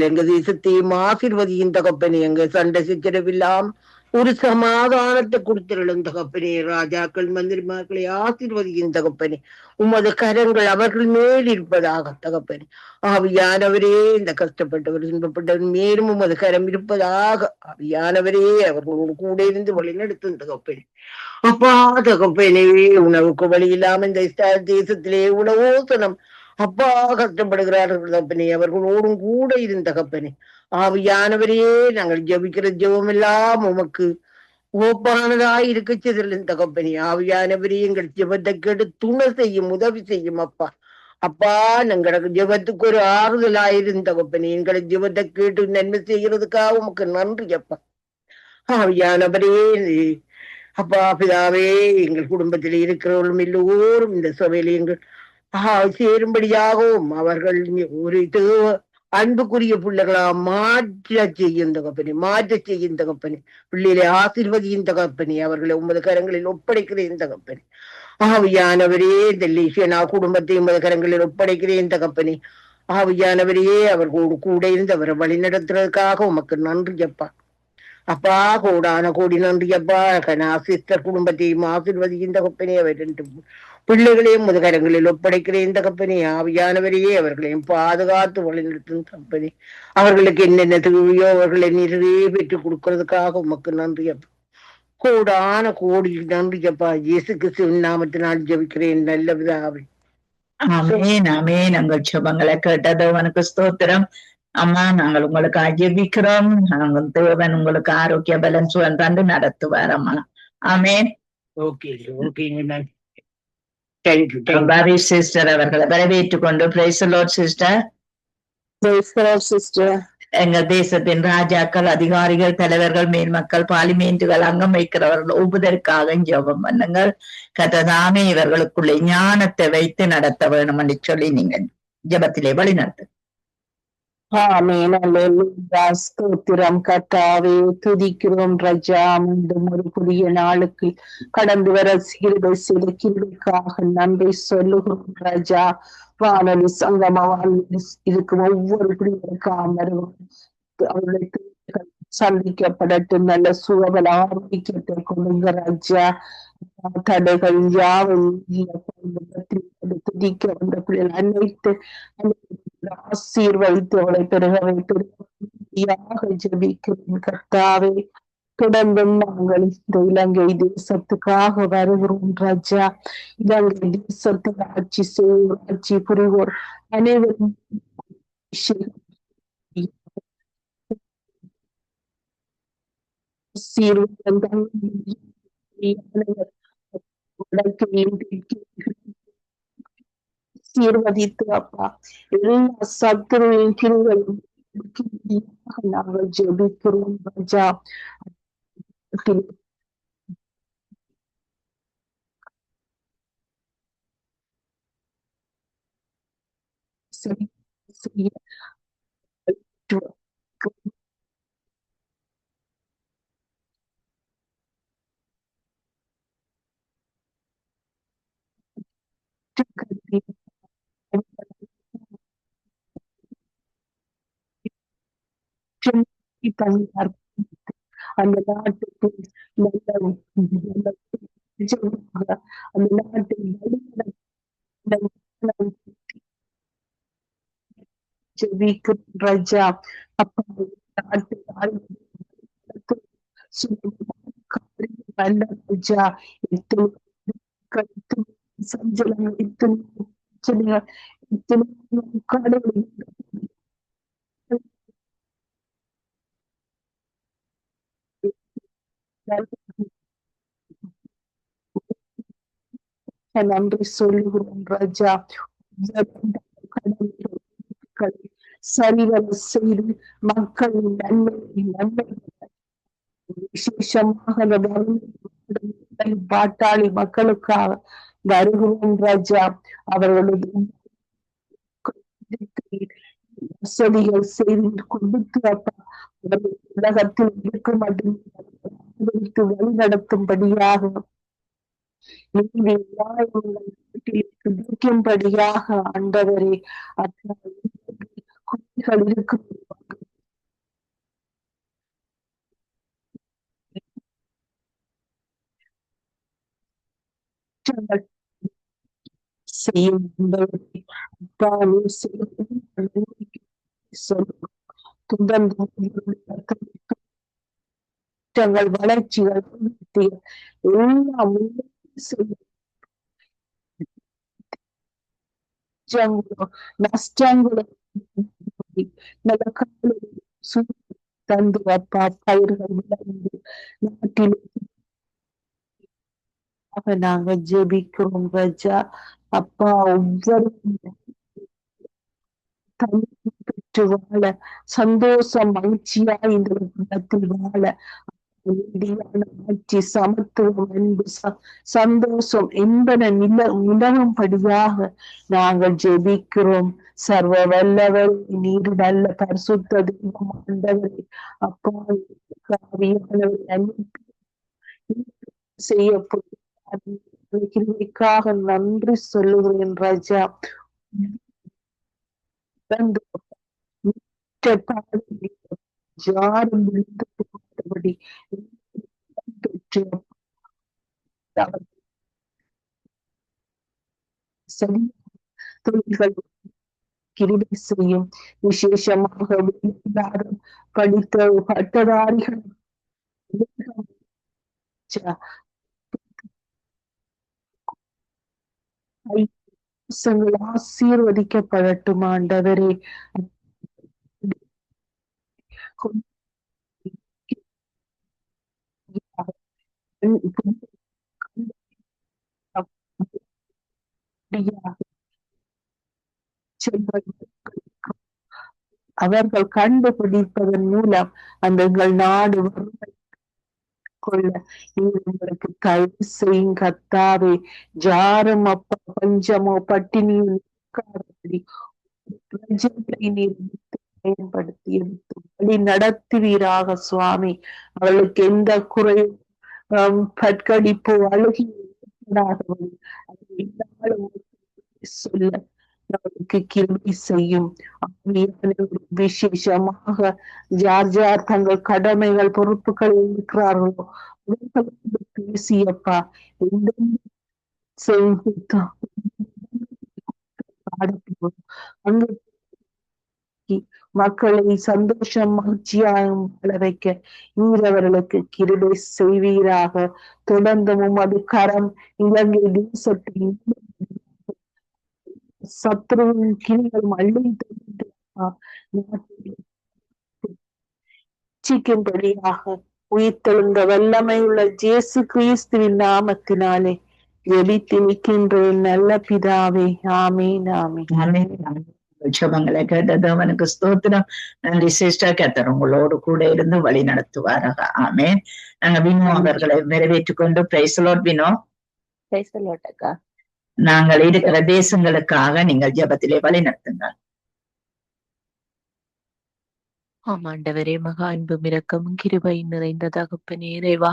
எங்க தேசத்தையும் ஆசீர்வதியும் தகப்பனே. எங்க சண்டை சித்திரவில்லாம் ஒரு சமாதானத்தை கொடுத்திருளும் தகப்பனே. ராஜாக்கள் மந்திரிமார்களை ஆசீர்வதியும் தகப்பனே. உமது கரங்கள் அவர்கள் மேல் இருப்பதாக தகப்பனே. ஆவியானவரே இந்த கஷ்டப்பட்டவர் துன்பப்பட்டவர் மேலும் உமது கரம் இருப்பதாக. ஆவியானவரே அவர்களோடு கூட இருந்து வழிநடத்தும் தகப்பனே. அப்பா தகப்பனே உணவுக்கு வழி இல்லாம இந்த தேசத்திலே உணவோசனம் அப்பா கஷ்டப்படுகிறார்கள் தகப்பனே. அவர்களோடும் கூட இருந்த தகப்பனே. ஆவியானவரே நாங்கள் ஜபிக்கிற ஜெபம் எல்லாம் உமக்கு ஓப்பானதாய் இருக்க செய்தலின் தகப்பனே. ஆவியானவரே எங்கள் ஜெபத்தை கேட்டு துணை செய்யும், உதவி செய்யும் அப்பா. அப்பா எங்களுக்கு ஜெபத்துக்கு ஒரு ஆறுதலாயிருந்த தகப்பனே. எங்களை ஜெபத்தை கேட்டு நன்மை செய்கிறதுக்காக உமக்கு நன்றி அப்பா. ஆவியானவரே அப்பா பிதாவே எங்கள் குடும்பத்தில் இருக்கிறவர்களும் எல்லோரும் இந்த சபையில எங்கள் சேரும்படியாகவும் அவர்கள் ஒரு அன்புக்குரிய பிள்ளைகளா மாற்ற செய்யும் தகப்பனே, மாற்ற செய்யும் தகப்பனே. பிள்ளைகளை ஆசீர்வதியும் தகப்பனே. அவர்களை உமது கரங்களில் ஒப்படைக்கிறேன் தகப்பனே. ஆவியானவரே இந்த லிசியனா குடும்பத்தை உமது கரங்களில் ஒப்படைக்கிறேன் தகப்பனே. ஆவியானவரே அவர்களோடு கூட இருந்து அவரை வழி நடத்துறதுக்காக உமக்கு நன்றி அப்பா. அப்பா கோடான கோடி நன்றி அப்பா. சிஸ்டர் குடும்பத்தையும் ஆசீர்வதியும் தகப்பனே. அவர் ரெண்டு பிள்ளைகளையும் முதுகரங்களில் ஒப்படைக்கிறேன் தகப்பனே. ஆவியானவரையே அவர்களையும் பாதுகாத்து வழிநடத்தும் தகப்பனே. அவர்களுக்கு என்னென்ன தேவையோ அவர்களை நிறைவே பெற்றுக் கொடுக்கறதுக்காக உமக்கு நன்றி அப்பா. கோடான கோடி நன்றி அப்பா. இயேசு கிறிஸ்துவின் நாமத்தினால் ஜெபிக்கிறேன் நல்ல பிதாவே. ஆமென் ஆமென். நாங்கள் ஜெபங்களை கேட்டது உனக்கு ஸ்தோத்திரம் அம்மா. நாங்கள் உங்களுக்கு ஜெபிக்கிறோம். நாங்கள் தேவன் உங்களுக்கு ஆரோக்கிய பலன் சுகம் தந்து நடத்துவார் அம்மா. ஆமென். ஓகே ஓகேங்க. சிஸ்டர் அவர்களை வரவேற்றுக் கொண்டு பிரைஸ் தி லார்ட் சிஸ்டர். எங்க தேசத்தின் ராஜாக்கள், அதிகாரிகள், தலைவர்கள், மேல்மக்கள், பார்லிமெண்டுகள் அங்கம் வைக்கிறவர்கள் ஒவ்வொருவருக்காக ஜெபம் பண்ணுங்கள். கர்த்ததாமே இவர்களுக்குள்ளே ஞானத்தை வைத்து நடத்த வேணும் என்று சொல்லி நீங்க ஜெபத்திலே வழி நடத்து. ஸ்தோத்திரம் கர்த்தாவே, துதிக்கிறோம் ராஜா. மீண்டும் ஒரு புதிய நாளுக்கு கடந்து வர சிறுவை சில கிருபைக்காக நன்றி சொல்லுகிறோம் ராஜா. வானொலி சங்கமம் இருக்கும் ஒவ்வொரு பிள்ளைகளுக்காக அவர்களுக்கு சந்திக்கப்படட்டும். நல்ல சுகபல ஆரோக்கியத்தை கொடுங்க ராஜா. தடைகள் யாவும் துதிக்க வந்த பிள்ளைகள் அனைத்து ஆசீர்வதித்து அவளை பெருக வைத்து ஜெபிக்கிறேன் கர்த்தாவே. தொடர்ந்து நாங்கள் இந்த இலங்கை தேசத்துக்காக வருகிறோம் ராஜா. இலங்கை தேசத்தில் ஆட்சி செய்வோர், ஆட்சி புரிவோர் அனைவரும் சீர்வதித்து அப்பா எல்லா சத்துருவின் கிரிகளும் நாங்கள் ஜெபிக்கிறோம் ராஜா. சரி செய்ய அந்த நாட்டுக்கு அந்த நாட்டில் ராஜா அப்பா நாட்டு ராஜா சஞ்சலங்கள் இத்தனை கடவுள் நன்றி சொல்லுகிறோம் ராஜா. சரிவர செய்து மக்களின் நன்மை விசேஷமாக பாட்டாளி மக்களுக்காக வருகிறோம் ராஜா. அவர்களது வசதிகள் செய்து கொடுத்து அப்பா உலகத்தில் இருக்கும் வழி நடத்தும்படியாக நீதி கிடைக்கும்படியாக ஆண்டவரே குட்டிகள் இருக்கும் செய்யும் வளர்ச்சிகள் எல்லாம் நஷ்டங்களை தந்து அப்பா பயிர்கள் விளைந்து நாட்டில் நாங்க ஜெபிக்கிறோம் ராஜா. அப்பா ஒவ்வொரு பெற்று வாழ சந்தோஷம் மகிழ்ச்சியா இந்த இடத்தில் வாழ ஆட்சி சமத்துவம் அன்பு சந்தோஷம் என்பன நிலவும்படியாக நாங்கள் ஜெபிக்கிறோம். சர்வ வல்லவர் நீர் நல்ல பரிசுத்த தெய்வம் ஆண்டவரே அப்பா செய்யப்படும் நன்றி சொல்லுகிறேன் ராஜா. யாரும் விழுந்தபடி தொழில்கள் கிருபை செய்யும். விசேஷமாக படித்த பட்டதாரிகள் ஆசீர்வதிக்கப்படட்டும் ஆண்டவரே. அவர்கள் கண்டுபிடிப்பதன் மூலம் அந்த நாடு கொள்ள உங்களுக்கு தயவு செய்யும் கர்த்தாவே. ஜாரும் அப்பா பஞ்சமோ பட்டினியும் பயன்படுத்தி எடுத்து வழி நடத்துவீராக சுவாமி. அவளுக்கு எந்த குறையும் பற்கடிப்பு அழுகி சொல்ல அவளுக்கு கிருபை செய்யும். விசேஷமாக யார் யார் தங்கள் கடமைகள் பொறுப்புகள் இருக்கிறார்களோ பேசியப்பா மக்களை சந்தோஷம் மகிழ்ச்சியாயும் வாழ வைக்க நீர் அவர்களுக்கு கிருபை செய்வீராக. தொடர்ந்தும் அது கரம் இலங்கை தேசத்தின் சத்ருவின் கிளிகளும் அள்ளிக்கும்படியாக உயிர்த்தெழுந்த வல்லமை உள்ள இயேசு கிறிஸ்துவின் நாமத்தினாலே ஜெபித்து நிற்கின்றேன் நல்ல பிதாவே. ஆமீன் ஆமீன். ஜெபங்களை கேட்டது அவனுக்கு ஸ்தோத்திரம். நன்றி சிஸ்டர். கர்த்தர் உங்களோடு கூட இருந்து வழி நடத்துவாராக. ஆமேன். நாங்க வினோ அவர்களை நிறைவேற்றிக் கொண்டு praise Lord. Vino, praise the Lord அக்கா. நாங்கள் இருக்கிற தேசங்களுக்காக நீங்கள் ஜெபத்திலே வழி நடத்துங்க. ஆமாண்டவரே, மகா அன்பும் இரக்கமும் கிருபை நிறைந்த தகப்பனே இறைவா,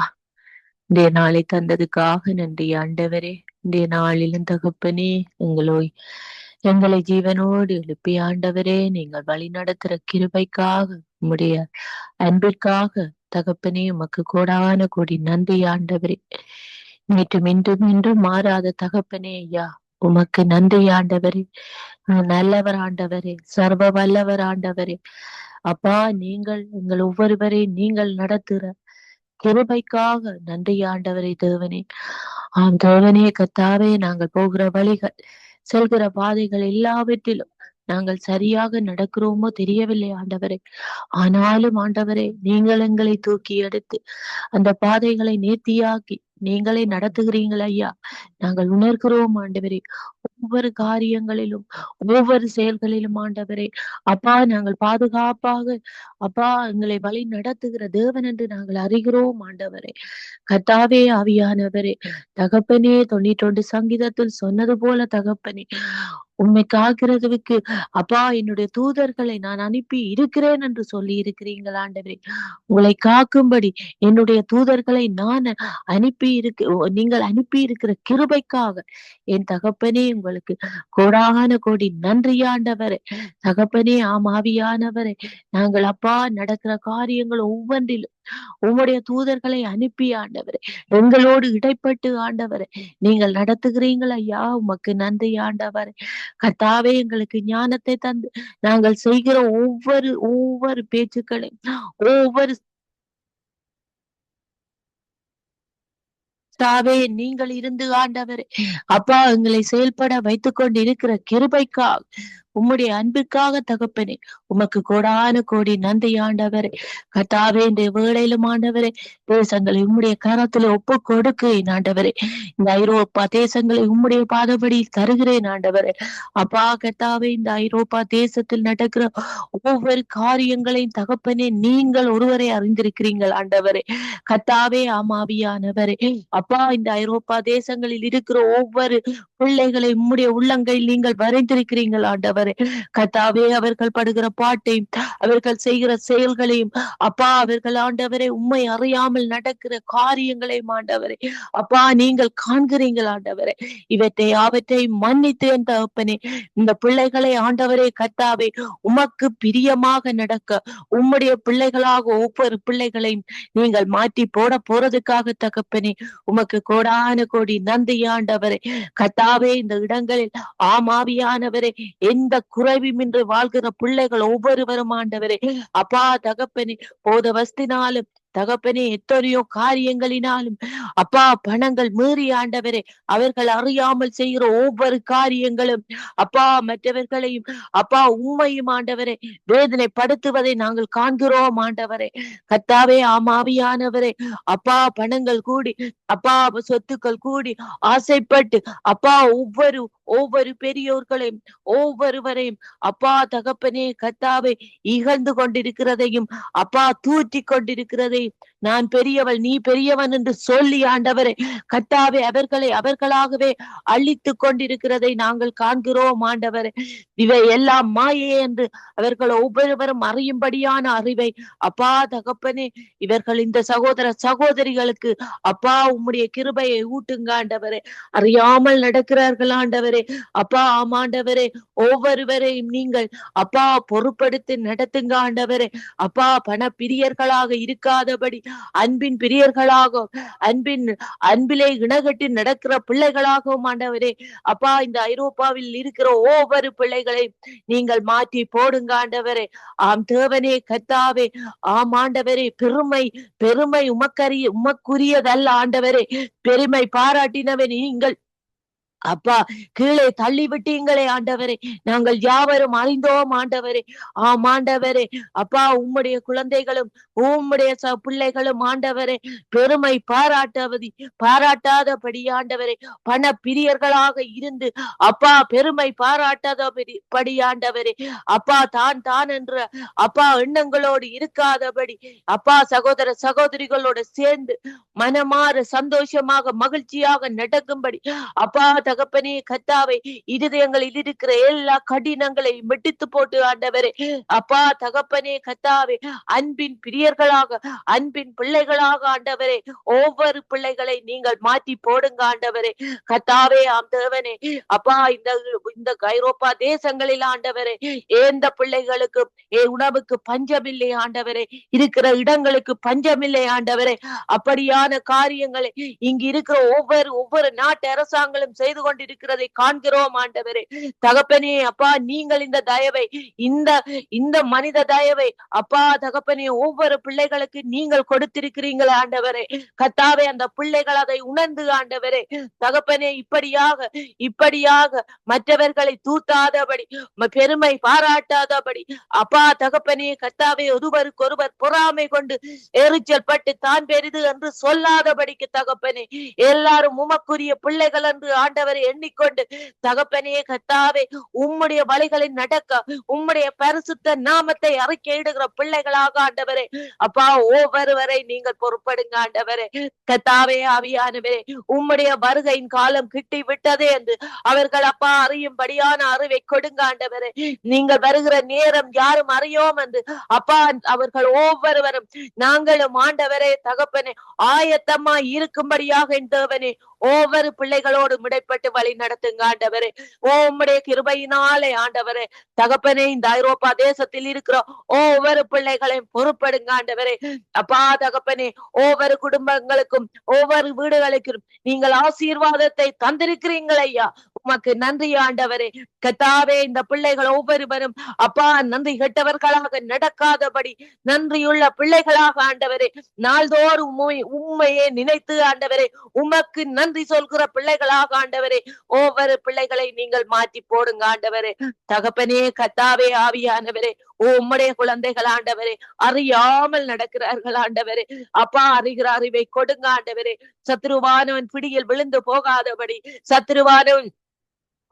இன்றைய நாளை தந்ததுக்காக நன்றி ஆண்டவரே. இன்றைய நாளிலும் தகப்பனே எங்களை ஜீவனோடு எழுப்பி ஆண்டவரே நீங்கள் வழி நடத்துற கிருபைக்காக உம்முடைய அன்பிற்காக தகப்பனே உமக்கு கோடான கோடி நன்றி ஆண்டவரே. நேற்று இன்றும் மாறாத தகப்பனே ஐயா உமக்கு நன்றி ஆண்டவரே. நல்லவர் ஆண்டவரே, சர்வ வல்லவர் ஆண்டவரே. அப்பா, நீங்கள் எங்கள் ஒவ்வொருவரையும் நீங்கள் நடத்துற கிருபைக்காக நன்றி ஆண்டவரே. தேவனே, ஆம் தேவனே, கர்த்தாவே, நாங்கள் போகிற வழிகள் செல்கிற பாதைகள் எல்லாவற்றிலும் நாங்கள் சரியாக நடக்கிறோமோ தெரியவில்லை ஆண்டவரே. ஆனாலும் ஆண்டவரே, நீங்கள் எங்களை தூக்கி எடுத்து அந்த பாதைகளை நேர்த்தியாக்கி நீங்களே நடத்துகிறீங்கள் ஐயா. நாங்கள் உணர்கிறோம் ஆண்டவரே. ஒவ்வொரு காரியங்களிலும் ஒவ்வொரு செயல்களிலும் ஆண்டவரே அப்பா, நாங்கள் பாதுகாப்பாக அப்பா எங்களை வழி நடத்துகிற தேவன் என்று நாங்கள் அறிகிறோம் ஆண்டவரே. கர்த்தாவே, ஆவியானவரே, தகப்பனே, 91 சங்கீதத்தில் சொன்னது போல தகப்பனே, உண்மை காக்கிறதுக்கு அப்பா என்னுடைய தூதர்களை நான் அனுப்பி இருக்கிறேன் என்று சொல்லி இருக்கிறீங்கள் ஆண்டவரே. உங்களை காக்கும்படி என்னுடைய தூதர்களை நான் நீங்கள் அனுப்பி இருக்கிற கிருபைக்காக என் தகப்பனே உங்களுக்கு கோடான கோடி நன்றி ஆண்டவரே. தகப்பனே, ஆவியானவரே, நாங்கள் அப்பா நடக்கிற காரியங்கள் ஒவ்வொன்றிலும் உம்முடைய தூதர்களை அனுப்பி ஆண்டவரே எங்களோடு இடைப்பட்டு ஆண்டவரே நீங்கள் நடத்துகிறீங்கள் ஐயா. உமக்கு நன்றி ஆண்டவரே. கர்த்தாவே, எங்களுக்கு ஞானத்தை தந்து நாங்கள் செய்கிற ஒவ்வொரு பேச்சுக்களையும் ஒவ்வொரு தாவே நீங்கள் இருந்து ஆண்டவரே அப்பா எங்களை செயல்பட வைத்துக் கொண்டு இருக்கிற கிருபைக்காக உம்முடைய அன்பிற்காக தகப்பனே உமக்கு கோடான கோடி நன்றி ஆண்டவரே. கர்த்தாவே, இந்த வேளையிலும் ஆண்டவரே தேசங்களை உம்முடைய கரத்துல ஒப்பு கொடுக்கிறேன் ஆண்டவரே. இந்த ஐரோப்பா தேசங்களை உம்முடைய பாதபடி தருகிறேன் ஆண்டவரே. அப்பா கர்த்தாவே, இந்த ஐரோப்பா தேசத்தில் நடக்கிற ஒவ்வொரு காரியங்களையும் தகப்பனே நீங்கள் ஒருவரை அறிந்திருக்கிறீர்கள் ஆண்டவரே. கர்த்தாவே, ஆவியானவரே, அப்பா இந்த ஐரோப்பா தேசங்களில் இருக்கிற ஒவ்வொரு பிள்ளைகளை உம்முடைய உள்ளங்கையில் நீங்கள் வரைந்திருக்கிறீர்கள் ஆண்டவரே. கர்த்தாவே, அவர்கள் படுகிற பாட்டையும் அவர்கள் செய்கிற செயல்களையும் அப்பா அவர்கள் ஆண்டவரே உம்மை அறியாமல் நடக்கிற காரியங்களையும் ஆண்டவரே அப்பா நீங்கள் காண்கிறீங்கள் ஆண்டவரே. அவற்றை மன்னித்து என் தகப்பனே இந்த பிள்ளைகளை ஆண்டவரே கர்த்தாவே உமக்கு பிரியமாக நடக்க உம்முடைய பிள்ளைகளாக ஒவ்வொரு பிள்ளைகளையும் நீங்கள் மாற்றி போட போறதுக்காக தகப்பனே உமக்கு கோடான கோடி நன்றி ஆண்டவரே. கர்த்தாவே, இந்த இடங்களில் ஆவியானவரே எந்த குறைவுமின்றி வாழ்கிற பிள்ளைகள் ஒவ்வொருவரும் ஆண்டவரே அப்பா தகப்பனே போதவஸ்தினாலும் தகப்பனே எத்தனையோ காரியங்களினாலும் அப்பா பணங்கள் மீறி ஆண்டவரே அவர்கள் அறியாமல் செய்கிற ஒவ்வொரு காரியங்களும் அப்பா மற்றவர்களையும் அப்பா உம்மையும் ஆண்டவரே வேதனைப்படுத்துவதை நாங்கள் காண்கிறோம் ஆண்டவரே. கர்த்தாவே, ஆவியானவரே, அப்பா பணங்கள் கூடி அப்பா சொத்துக்கள் கூடி ஆசைப்பட்டு அப்பா ஒவ்வொரு பெரியோர்களையும் ஒவ்வொருவரையும் அப்பா தகப்பனே கர்த்தாவே இகழ்ந்து கொண்டிருக்கிறதையும் அப்பா தூற்றி கொண்டிருக்கிறதையும் நான் பெரியவள் நீ பெரியவன் என்று சொல்லி ஆண்டவரே கர்த்தாவே அவர்களாகவே அழித்து கொண்டிருக்கிறதை நாங்கள் காண்கிறோம் ஆண்டவரே. இவை எல்லாம் மாயே என்று அவர்கள் ஒவ்வொருவரும் அறியும்படியான அறிவை அப்பா தகப்பனே இவர்கள் இந்த சகோதர சகோதரிகளுக்கு அப்பா உம்முடைய கிருபையை ஊட்டுங்க ஆண்டவரே. அறியாமல் நடக்கிறார்கள் ஆண்டவரே அப்பா. ஆமாண்டவரே, ஒவ்வொருவரையும் நீங்கள் அப்பா பொறுப்படுத்தி நடத்துங்க ஆண்டவரே அப்பா. பண பிரியர்களாக இருக்காதபடி அன்பின் பிரியர்களாகவும் அன்பிலே இணகட்டி நடக்கிற பிள்ளைகளாகவும் ஆண்டவரே அப்பா இந்த ஐரோப்பாவில் இருக்கிற ஒவ்வொரு பிள்ளைகளை நீங்கள் மாற்றி போடுங்க ஆண்டவரே. ஆம் தேவனே கர்த்தாவே, ஆம் ஆண்டவரே, பெருமை உமக்குரியதல்ல ஆண்டவரே. பெருமை பாராட்டினவே நீங்கள் அப்பா கீழே தள்ளி விட்டீங்களே ஆண்டவரே. நாங்கள் யாவரும் அறிந்தோம் ஆண்டவரே. ஆம் ஆண்டவரே அப்பா, உம்முடைய குழந்தைகளும் உம்முடைய பிள்ளைகளும் ஆண்டவரே பெருமை பாராட்டாதபடி ஆண்டவரே பண பிரியர்களாக இருந்து அப்பா பெருமை பாராட்டாதபடி ஆண்டவரே அப்பா தான் என்ற அப்பா எண்ணங்களோடு இருக்காதபடி அப்பா சகோதர சகோதரிகளோடு சேர்ந்து மனமாற சந்தோஷமாக மகிழ்ச்சியாக நடக்கும்படி அப்பா தகப்பனே கர்த்தாவே இருதயங்களில் இருக்கிற எல்லா கடினங்களை வெட்டித்து போட்டு ஆண்டவரே அப்பா தகப்பனே கர்த்தாவே அன்பின் பிரியர்களாக அன்பின் பிள்ளைகளாக ஆண்டவரே ஒவ்வொரு பிள்ளைகளை நீங்கள் மாற்றி போடுங்க ஆண்டவரே கர்த்தாவே. ஆம் தேவனே அப்பா இந்த ஐரோப்பா தேசங்களில் ஆண்டவரே எந்த பிள்ளைகளுக்கு உணவுக்கு பஞ்சமில்லை ஆண்டவரே, இருக்கிற இடங்களுக்கு பஞ்சமில்லை ஆண்டவரே. அப்படியான காரியங்களை இங்கு இருக்கிற ஒவ்வொரு நாட்டு அரசாங்கங்களும் செய்து கொண்டிருக்கிறதை காண்கிறோம் ஆண்டவரே தகப்பனே. அப்பா நீங்கள் இந்த தயவை இந்த மனித தயவை அப்பா தகப்பனே ஒவ்வொரு பிள்ளைகளுக்கு நீங்கள் கொடுத்திருக்கிறீங்களே ஆண்டவரே கர்த்தாவே. அந்த பிள்ளைகள் அதை உணர்ந்து ஆண்டவரே தகப்பனே இப்படியாக மற்றவர்களை தூத்தாதபடி பெருமை பாராட்டாதபடி அப்பா தகப்பனே கர்த்தாவே ஒருவருக்கொருவர் பொறாமை கொண்டு எரிச்சல் பட்டு தான் பெரிது என்று சொல்லாதபடிக்கு தகப்பனே எல்லாரும் உமக்குரிய பிள்ளைகள் என்று ஆண்டவரை எண்ணிக்கொண்டு தகப்பனே கர்த்தாவே உம்முடைய வழிகளை நடக்க உம்முடைய பரிசுத்த நாமத்தை அறிக்கையிடுகிற பிள்ளைகளாக ஆண்டவரே அப்பா ஒவ்வொருவரை நீங்கள் பொறுப்படுங்க ஆண்டவரே கர்த்தாவே. ஆவியானவரே உம்முடைய வருகையின் காலம் கிட்டி விட்டதே என்று அவர்கள் அப்பா அறியும்படியான அறிவை கொடுங்க ஆண்டவரே. நீங்கள் வருகிற நேரம் யாரும் அறியோம் என்று அப்பா அவர்கள் ஒவ்வொருவரும் நாங்களும் ஆண்டவரே தகப்பனே ஆயத்தமா இருக்கும்படியாக என் தேவனே ஒவ்வொரு பிள்ளைகளோடு இடைப்பட்டு வழி நடத்துங்க ஆண்டவரே. உம்முடைய கிருபையினாலே ஆண்டவரே தகப்பனே இந்த ஐரோப்பா தேசத்தில் இருக்கிற ஒவ்வொரு பிள்ளைகளையும் பொறுப்படுங்க ஆண்டவரே அப்பா தகப்பனே. ஒவ்வொரு குடும்பங்களுக்கும் ஒவ்வொரு வீடுகளுக்கும் நீங்கள் ஆசீர்வாதத்தை தந்திருக்கிறீங்கள் ஐயா, உமக்கு நன்றி ஆண்டவரே கர்த்தாவே. இந்த பிள்ளைகள் ஒவ்வொருவரும் அப்பா நன்றி கெட்டவர்களாக நடக்காதபடி நன்றியுள்ள பிள்ளைகளாக ஆண்டவரே நாள்தோறும் உண்மையே நினைத்து ஆண்டவரே உமக்கு நன்றி சொல்கிற பிள்ளைகளாக ஆண்டவரே ஒவ்வொரு பிள்ளைகளை நீங்கள் மாற்றி போடுங்க ஆண்டவரே தகப்பனே கர்த்தாவே. ஆவியானவரே உம்முடைய குழந்தைகள் ஆண்டவரே அறியாமல் நடக்கிறார்கள் ஆண்டவரே அப்பா அறிகிற அறிவை கொடுங்க ஆண்டவரே. சத்ருவானவன் பிடியில் விழுந்து போகாதபடி சத்ருவானவன்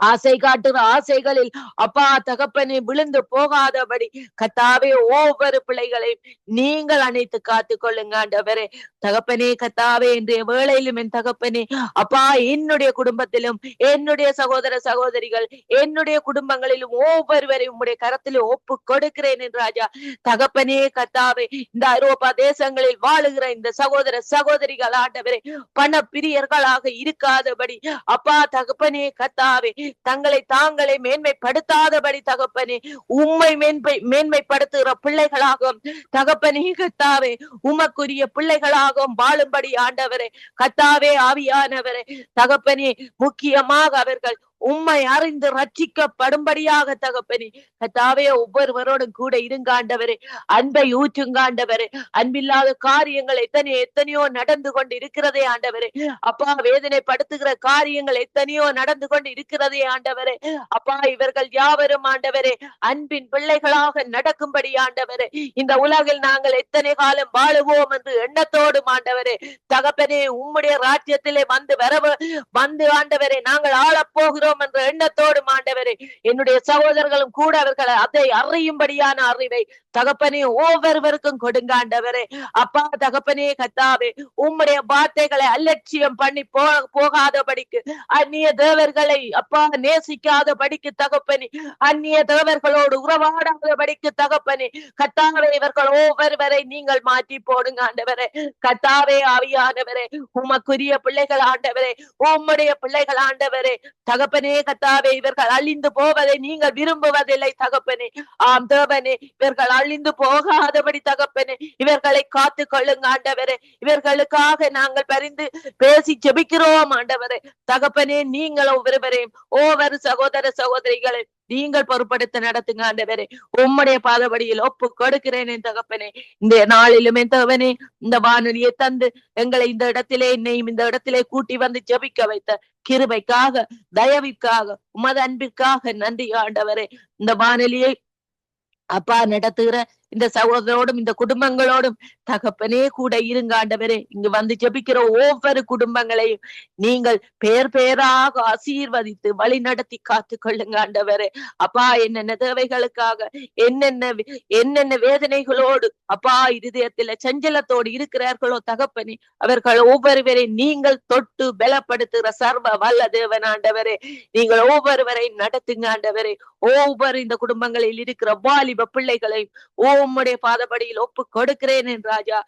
ஆசை காட்டுற ஆசைகளில் அப்பா தகப்பனை விழுந்து போகாதபடி கர்த்தாவே ஒவ்வொரு பிள்ளைகளையும் நீங்கள் அணைத்து காத்து கொள்ளுங்க ஆண்டவரே தகப்பனே கர்த்தாவே. இன்றைய வேளையிலும் என் தகப்பனே அப்பா என்னுடைய குடும்பத்திலும் என்னுடைய சகோதர சகோதரிகள் என்னுடைய குடும்பங்களிலும் ஒவ்வொருவரையும் உம்முடைய கரத்திலே ஒப்பு கொடுக்கிறேன் என்று ராஜா தகப்பனே கர்த்தாவே. இந்த ஐரோப்பா தேசங்களில் வாழுகிற இந்த சகோதர சகோதரிகள் ஆண்டவரே பண பிரியர்களாக இருக்காதபடி அப்பா தகப்பனே கர்த்தாவே தங்களை தாங்களே மேன்மைப்படுத்தாதபடி தகப்பனே உம்மை மேன்மைப்படுத்துகிற பிள்ளைகளாகவும் தகப்பனே கர்த்தாவே உமக்குரிய பிள்ளைகளாகவும் வாழும்படி ஆண்டவரே கர்த்தாவே. ஆவியானவரே தகப்பனே முக்கியமாக அவர்கள் உம்மை அறிந்து ரட்சிக்கப்படும்படியாக தகப்பனே கர்த்தாவே ஒவ்வொருவரோடும் கூட இருங்க ஆண்டவரே. அன்பை ஊற்றுங்க ஆண்டவரே. அன்பில்லாத காரியங்கள் எத்தனையோ நடந்து கொண்டு இருக்கிறதே ஆண்டவரே அப்பா. வேதனைப்படுத்துகிற காரியங்கள் எத்தனையோ நடந்து கொண்டு இருக்கிறதே ஆண்டவரே அப்பா. இவர்கள் யாவரும் ஆண்டவரே அன்பின் பிள்ளைகளாக நடக்கும்படி ஆண்டவரே இந்த உலகில் நாங்கள் எத்தனை காலம் வாழுவோம் என்று எண்ணத்தோடும் ஆண்டவரே தகப்பனே உம்முடைய ராஜ்யத்திலே வந்து ஆண்டவரே நாங்கள் ஆளப்போகிறோம் என்ற எண்ணத்தோடு ஆண்டவரே என்னுடைய சகோதரர்களும் கூட அவர்கள் அதை அறியும்படியான அறிவை தகப்பனே ஒவ்வொருவருக்கும் கொடுங்க ஆண்டவரே அப்பா தகப்பனே கர்த்தாவே. உம்முடைய வார்த்தைகளை அலட்சியம் பண்ணி போகாதபடிக்கு அந்நிய தேவர்களை அப்பா நேசிக்காதபடிக்கு தகப்பனே அந்நிய தேவர்களோடு உறவாடாதபடிக்கு தகப்பனே கர்த்தாவே இவர்கள் ஒவ்வொருவரை நீங்கள் மாற்றி போடுங்க ஆண்டவரே கர்த்தாவே. ஆவியானவரே உமக்குரிய பிள்ளைகள் ஆண்டவரே உம்முடைய பிள்ளைகள் ஆண்டவரே தகப்பனே தகப்பனே கத்தாவே, இவர்கள் அழிந்து போவதை நீங்கள் விரும்புவதில்லை தகப்பனே. ஆம் தேவனே, இவர்கள் அழிந்து போகாதபடி தகப்பனே இவர்களை காத்து கொள்ளுங்க ஆண்டவரே. இவர்களுக்காக நாங்கள் பரிந்து பேசி ஜெபிக்கிறோம் ஆண்டவரே. தகப்பனே, நீங்கள் ஒவ்வொருவரையும் ஒவ்வொரு சகோதர சகோதரிகளை நீங்கள் பொறுப்படுத்த நடத்துங்க ஆண்டவரே. உம்முடைய பாதபடியில் ஒப்பு கொடுக்கிறேன் என் தகப்பனே. இந்த நாளிலும் என் தகவனே, இந்த வானொலியை தந்து எங்களை இந்த இடத்திலே, என்னையும் இந்த இடத்திலே கூட்டி வந்து ஜெபிக்க வைத்த கிருபைக்காக, தயவிற்காக, உமது அன்பிற்காக நன்றி ஆண்டவரே. இந்த வானொலியை அப்பா நடத்துகிற இந்த சகோதரோடும் இந்த குடும்பங்களோடும் தகப்பனே கூட இருங்க ஆண்டவரே. இங்கு வந்து ஜெபிக்கிற ஒவ்வொரு குடும்பங்களையும் நீங்கள் பேர் பேராக ஆசீர்வதித்து வழி நடத்தி காத்து கொள்ளுங்க ஆண்டவரே. அப்பா, என்னென்ன தேவைகளுக்காக என்னென்ன வேதனைகளோடு அப்பா இருதயத்துல சஞ்சலத்தோடு இருக்கிறார்களோ தகப்பனே, அவர்கள் ஒவ்வொருவரை நீங்கள் தொட்டு பலப்படுத்துகிற சர்வ வல்ல தேவன் ஆண்டவரே. நீங்கள் ஒவ்வொருவரை நடத்துங்க ஆண்டவரே. ஒவ்வொரு இந்த குடும்பங்களில் இருக்கிற வாலிப பிள்ளைகளை உம்முடைய பாதபடியில் ஒப்பு கொடுக்கிறேன் என் ராஜா.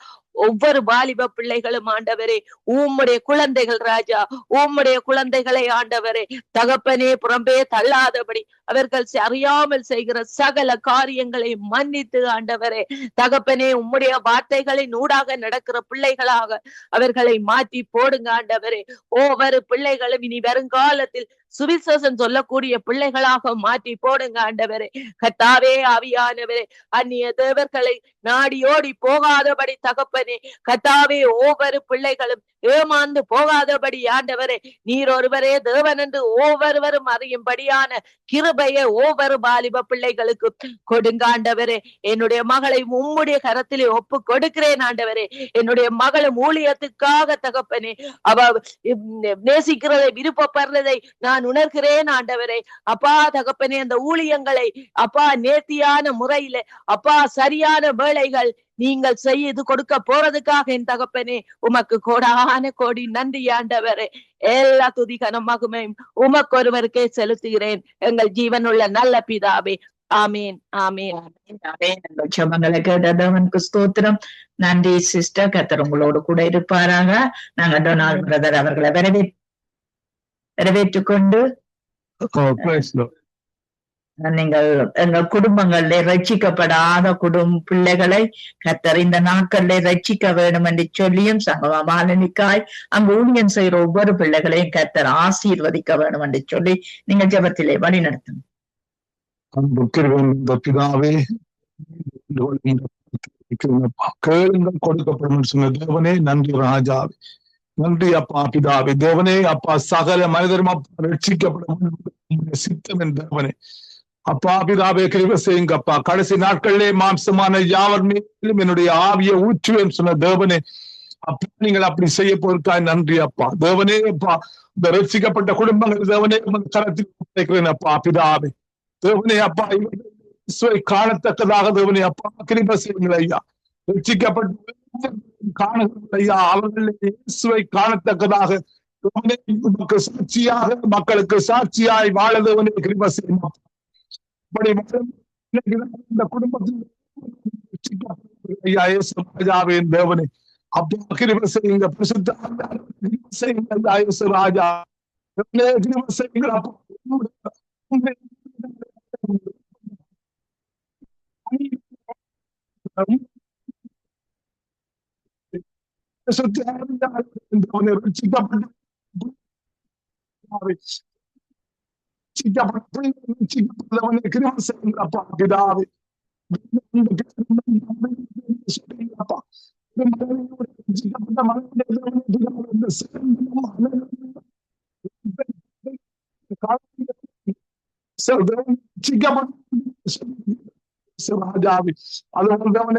ஒவ்வொரு வாலிப பிள்ளைகளும் ஆண்டவரே உம்முடைய குழந்தைகள் ராஜா. உம்முடைய குழந்தைகளை ஆண்டவரே தகப்பனே புறம்பே தள்ளாதபடி அவர்கள் அறியாமல் செய்கிற சகல காரியங்களை மன்னித்து ஆண்டவரே தகப்பனே உம்முடைய வார்த்தைகளின் ஊடாக நடக்கிற பிள்ளைகளாக அவர்களை மாற்றி போடுங்க ஆண்டவரே. ஒவ்வொரு பிள்ளைகளும் இனி வருங்காலத்தில் சுவிசேஷம் சொல்லக்கூடிய பிள்ளைகளாக மாற்றி போடுங்க ஆண்டவரே. கர்த்தாவே ஆவியானவரே, அந்நிய தேவர்களை நாடியோடி போகாதபடி தகப்பனே கர்த்தாவே ஒவ்வொரு பிள்ளைகளும் ஏமாந்து போகாதபடி ஆண்டவரே நீர் ஒருவரே தேவன் என்று ஒவ்வொருவரும் அறியும்படியான கிருபையை ஒவ்வொரு வாலிப பிள்ளைகளுக்கு கொடுங்க ஆண்டவரே. என்னுடைய மகளை உம்முடைய கரத்திலே ஒப்பு கொடுக்கிறேன் ஆண்டவரே. என்னுடைய மகளும் ஊழியத்துக்காக தகப்பனே அவ நேசிக்கிறதை விருப்பப்படுறதை நான் உணர்கிறேன் ஆண்டவரே. அப்பா தகப்பனே, அந்த ஊழியங்களை அப்பா நேர்த்தியான முறையில அப்பா சரியான வேளைகள் நீங்கள் செய்து கொடுக்க போறதுக்காக என் தகப்பனே உமக்கு கோடான கோடி நன்றி ஆண்டவரே. எல்லா துதிகன மகிமையும் உமக்கு ஒருவருக்கே செலுத்துகிறேன் எங்கள் ஜீவனுள்ள நல்ல பிதாவே. ஆமீன், ஆமீன், ஆமீன். ஜெபங்களை கேட்டதவனுக்கு ஸ்தோத்திரம். நன்றி சிஸ்டர். கர்த்தர் உங்களோடு கூட இருப்பாராக. நாங்கள் டொனால்ட் பிரதர் அவர்களை வரவேற்றுக் கொண்டு நீங்கள் எங்கள் குடும்பங்களிலே ரட்சிக்கப்படாத பிள்ளைகளை கர்த்தர் இந்த நாட்களிலே ரட்சிக்க வேண்டும் என்று சொல்லியும் சங்கம மாலினிக்காய் அங்கு ஊழியம் செய்கிற ஒவ்வொரு பிள்ளைகளையும் கர்த்தர் ஆசீர்வதிக்க வேண்டும் என்று சொல்லி நீங்கள் ஜெபத்திலே வழி நடத்தும். பிதாவே, கேளுங்கள் கொடுக்கப்படும் சொன்ன தேவனே நன்றி ராஜாவே. நன்றி அப்பா பிதாவே. தேவனே அப்பா, சகல மனிதரும் அப்பா ரட்சிக்கப்படும் சித்தம் என் தேவனே அப்பா பிதாவே கிருபை செய்யுங்க அப்பா. கடைசி நாட்களிலே மாம்சமான யாவர் மேலும் என்னுடைய ஆவியை ஊற்றுவேன் சொன்ன தேவனே அப்பா, நீங்கள் அப்படி செய்ய போருக்காய் நன்றி அப்பா. தேவனே அப்பா, இந்த ரட்சிக்கப்பட்ட குடும்பங்கள் தேவனே கரத்தில் அப்பா பிதாவே. தேவனே அப்பா, காணத்தக்கதாக தேவனே அப்பா கிருபை செய்யுங்கள் ஐயா. ரட்சிக்கப்பட்ட காணுங்கள் ஐயா. அவர்கள் இயேசுவை காணத்தக்கதாக சாட்சியாக மக்களுக்கு சாட்சியாய் வாழ தேவனே கிருபை செய்யும். இந்த குடும்பத்தில் ராஜாவின் தேவனே அப்பா கிருபை செய்யுங்க. பரிசுத்த ராஜா கிருபை செய்யுங்கள் அப்பா. ராஜாவி அதவனை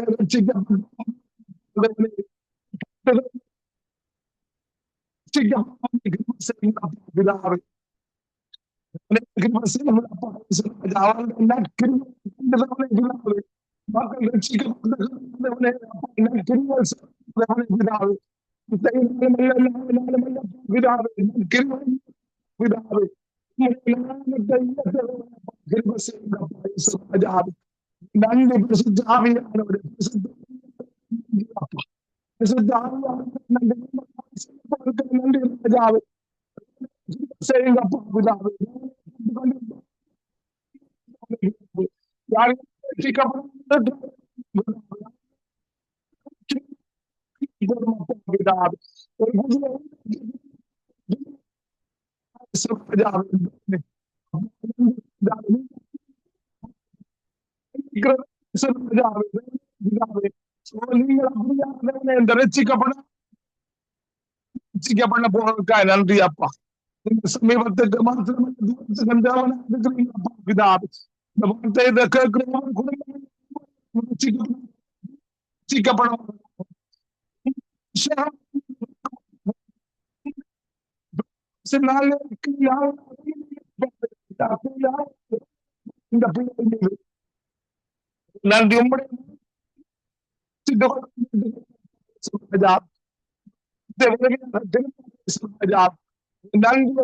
நன்றி பிரசித்த ஆவியானவரே. நன்றி ராஜாவே. செய்யுங்க அப்பா பிதாவே. ரட்சிக்கப்பட போறதுக்காக நன்றி அப்பா. இந்த சமீபத்துக்கு மாத்திரம் பிதாவே இந்த வார்த்தை இதை கேட்கிறவங்க குடும்பம் ரட்சிக்கப்பட இந்த பிள்ளை நன்றி உங்களுடைய நன்றி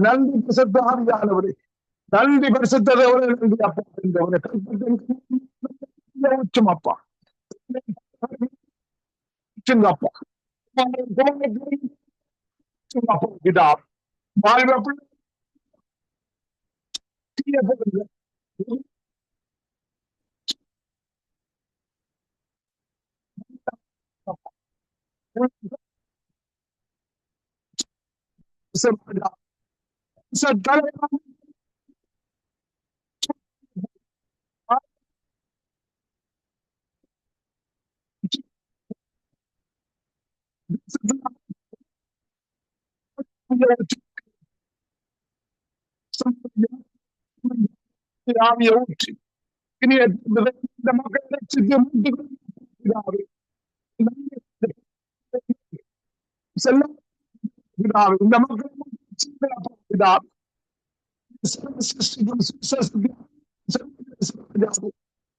நன்றி பிரசித்தாவியானவரே, நன்றி பரிசுத்தவரே, நன்றி அப்பா என்றவரே அப்பா அப்பா பிதா வாழ்வு ஆவியை ஊற்றி இனி இந்த மக்கள் இந்த மக்கள்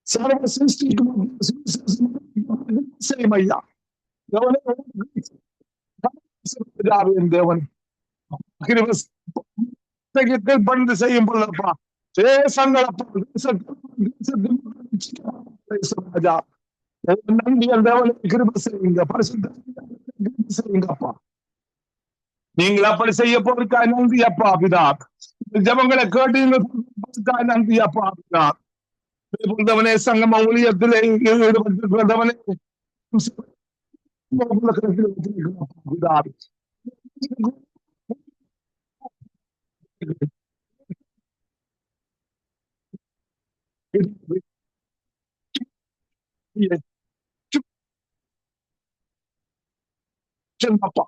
சர்வ சிருஷ்டிக்கும் செய்மையா தேவன் பணிந்து செய்யும் பொழுதுப்பா நன்றிகள் தேவனை கிருபை செய்யுங்க, பரிசுத்த செய்யுங்கப்பா. நீங்கள் அப்படி செய்ய போறதுக்காக நன்றி அப்பா பிதா. ஜபங்களை கேட்டு நன்றி அப்பா பிதா. புரிந்தவனே சங்கம ஊழியத்திலே ஈடுபட்டிருக்கிறவனே பிதா அப்பா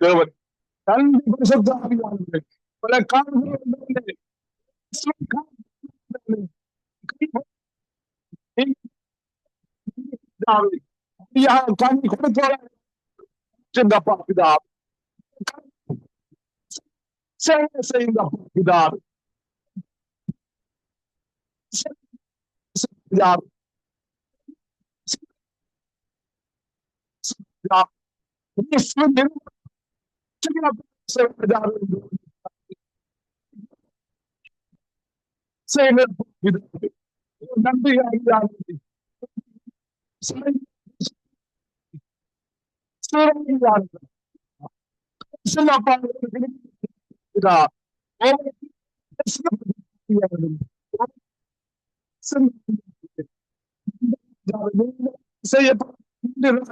தேவன் நன்றி பரிசுத்தாவியானவரே, பல காரணங்கள் கொடுத்தப்பா பிதா செய்யுங்க பிதா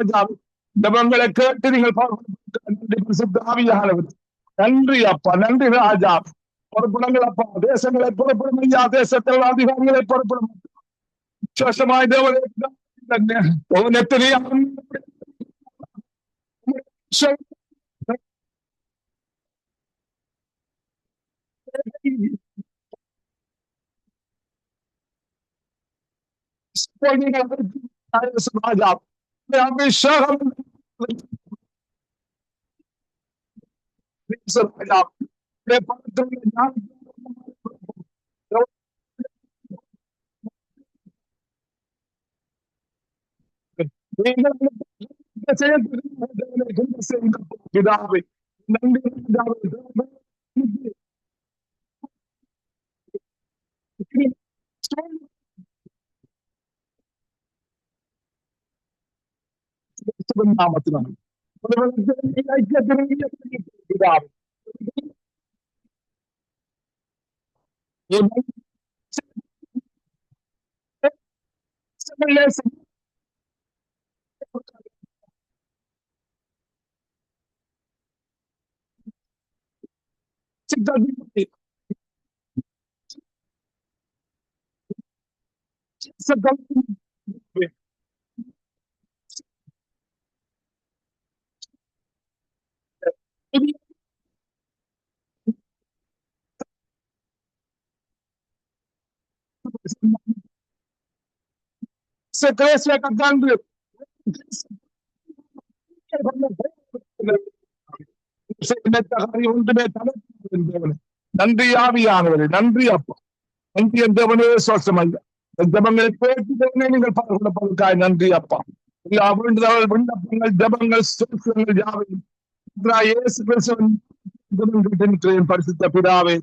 நன்றி ஜபங்களை கேட்டு நீங்கள் நன்றி அப்பா, நன்றி ராஜா. பொறுப்புடங்கள் அப்பா, தேசங்களை புறப்படும் ஐயா, தேசத்தில் அதிகாரிகளை புறப்படும் விசேஷமாய் ராஜா அபிஷேகம் பிதாவே நன்றி நாமத்தினால் நன்றி ஆவியானவரே, நன்றி அப்பா, நன்றி என் தேவனே, சுவாசமல்ல ஜபங்களை பேசுகிறவனே நீங்கள் பாடுபடுவதற்காக நன்றி அப்பா. எல்லா விழுந்தவர்கள் விண்ணப்பங்கள் ஜபங்கள் ஸ்தோத்திரங்கள் யாவையும் இயேசு கிறிஸ்துவின் பரிசுத்த பிதாவே,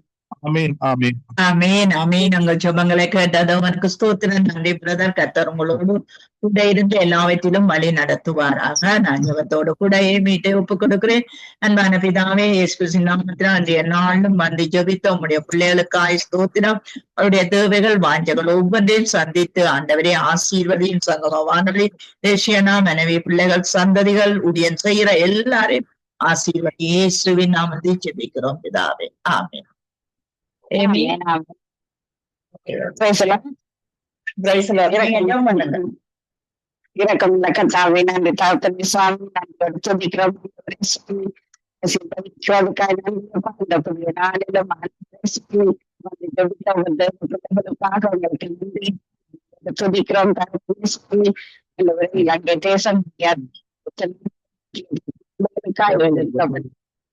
ஆமீன் ஆமீன் ஆமீன் ஆமீன். உங்கள் ஜெபங்களை கேட்டது உனக்கு ஸ்தோத்திரம். நன்றி பிரதர். கர்த்தர் உங்களோடு கூட இருந்து எல்லாவற்றிலும் வழி நடத்துவாராக. நான் ஜெபத்தோடு கூட மீட்டை ஒப்புக் கொடுக்கிறேன். அன்பான பிதாவே, இயேசு கிறிஸ்துவின் நாமத்தில் அன்றைய நாளும் வந்து ஜெபித்த உங்களுடைய பிள்ளைகளுக்காய் ஸ்தோத்திரம். அவருடைய தேவைகள் வாஞ்சகள் ஒவ்வொன்றையும் சந்தித்து ஆண்டவரே ஆசீர்வதியும். சங்கம வானொலி தேசியனா மனைவி பிள்ளைகள் சந்ததிகள் ஊழியம் செய்கிற எல்லாரையும் ஆசீர்வதி. இயேசுவின் நாமத்தில் ஜெபிக்கிறோம் பிதாவே, ஆமீன். இறக்கம் கத்தாவே நன்றி தாத்தனை சுவாமி நன்றி துதிக்கிறோம். துதிக்கிறோம் அங்கே தேசம் கொடுத்து ஜபிக்கிறேன்.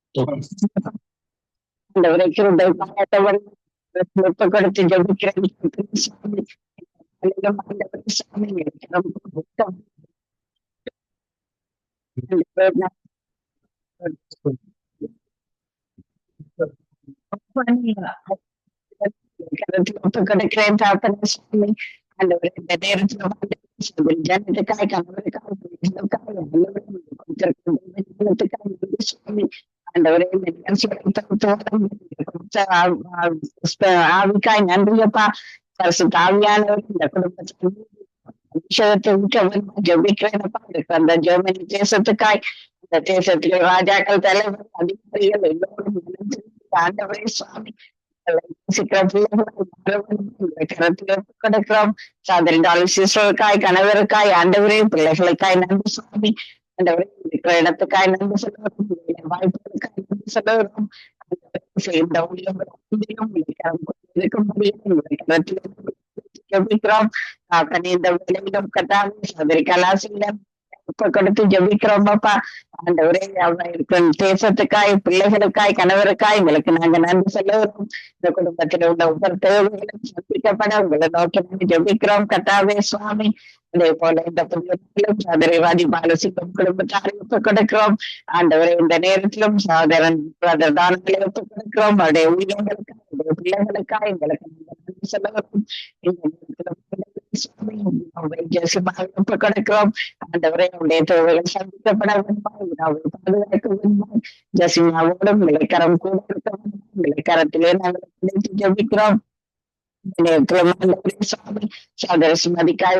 கொடுக்கிறேன் தாத்தனை சுவாமி. இந்த நேரத்தில் ஜனத்துக்காய் கணவருக்காக சுவாமி ஆண்டவரே ஆவிக்காய் நன்றியப்பா. பரிசுத்த ஆவியானவர் இந்த குடும்பத்துக்கு விஷயத்தை ஜபிக்கிறேன்ப்பா. அந்த ஜெர்மனி தேசத்துக்காய், அந்த தேசத்துக்கு ராஜாக்கள் தலைவர் அதிகாரிகள் எல்லோரும் ஆண்டவரே சுவாமி கொடுக்கிறோம். சிஸ்டருக்காய் கணவருக்காய் ஆண்டவரே பிள்ளைகளுக்காய் நன்றி சுவாமி. ஆண்டவரே இருக்கிற இடத்துக்காய் நன்றி சொல்லுவோம். வாய்ப்புகளுக்காய் நன்றி சொல்லுவோம். ஜபிக்கிறோம். இந்த வேலையிலும் கட்டாம சகோதரி கலாசியிலும் கொடுத்து ஜபிக்கிறோம் பாப்பா. ஆண்டவரே இருக்கிற தேசத்துக்காய் பிள்ளைகளுக்காய் கணவருக்காய் உங்களுக்கு நாங்க நன்றி சொல்லுவோம். இந்த குடும்பத்தில் உள்ள ஒவ்வொரு தேவைகளும் சந்திக்கப்பட உங்களை நோக்கி நாங்க ஜபிக்கிறோம் கட்டாவே சுவாமி. அதே போல இந்த புதிய சகோதரி பாலசிங்கம் குடும்பத்தாரை ஒப்புக் கொடுக்கிறோம். ஆண்டவரை இந்த நேரத்திலும் சகோதரன் தானங்களை ஒப்புக் கொடுக்கிறோம். அவருடைய ஊழியர்களுக்காய் அவருடைய பிள்ளைகளுக்காய் எங்களுக்கு நன்றி சொல்லுவோம். ஒப்புக் கொடுக்கிறோம். ஆண்டவரை அவருடைய தேவைகள் சந்திக்கப்பட வேண்டுமாய் பாதுகாக்க வேண்டுமாய் ஜசிமாவோடும் விளைக்கரம் கூட இருக்க வேண்டும். விளைக்கரத்திலே நாங்கள் ஜபிக்கிறோம். சகோதர சுமதிக்காய்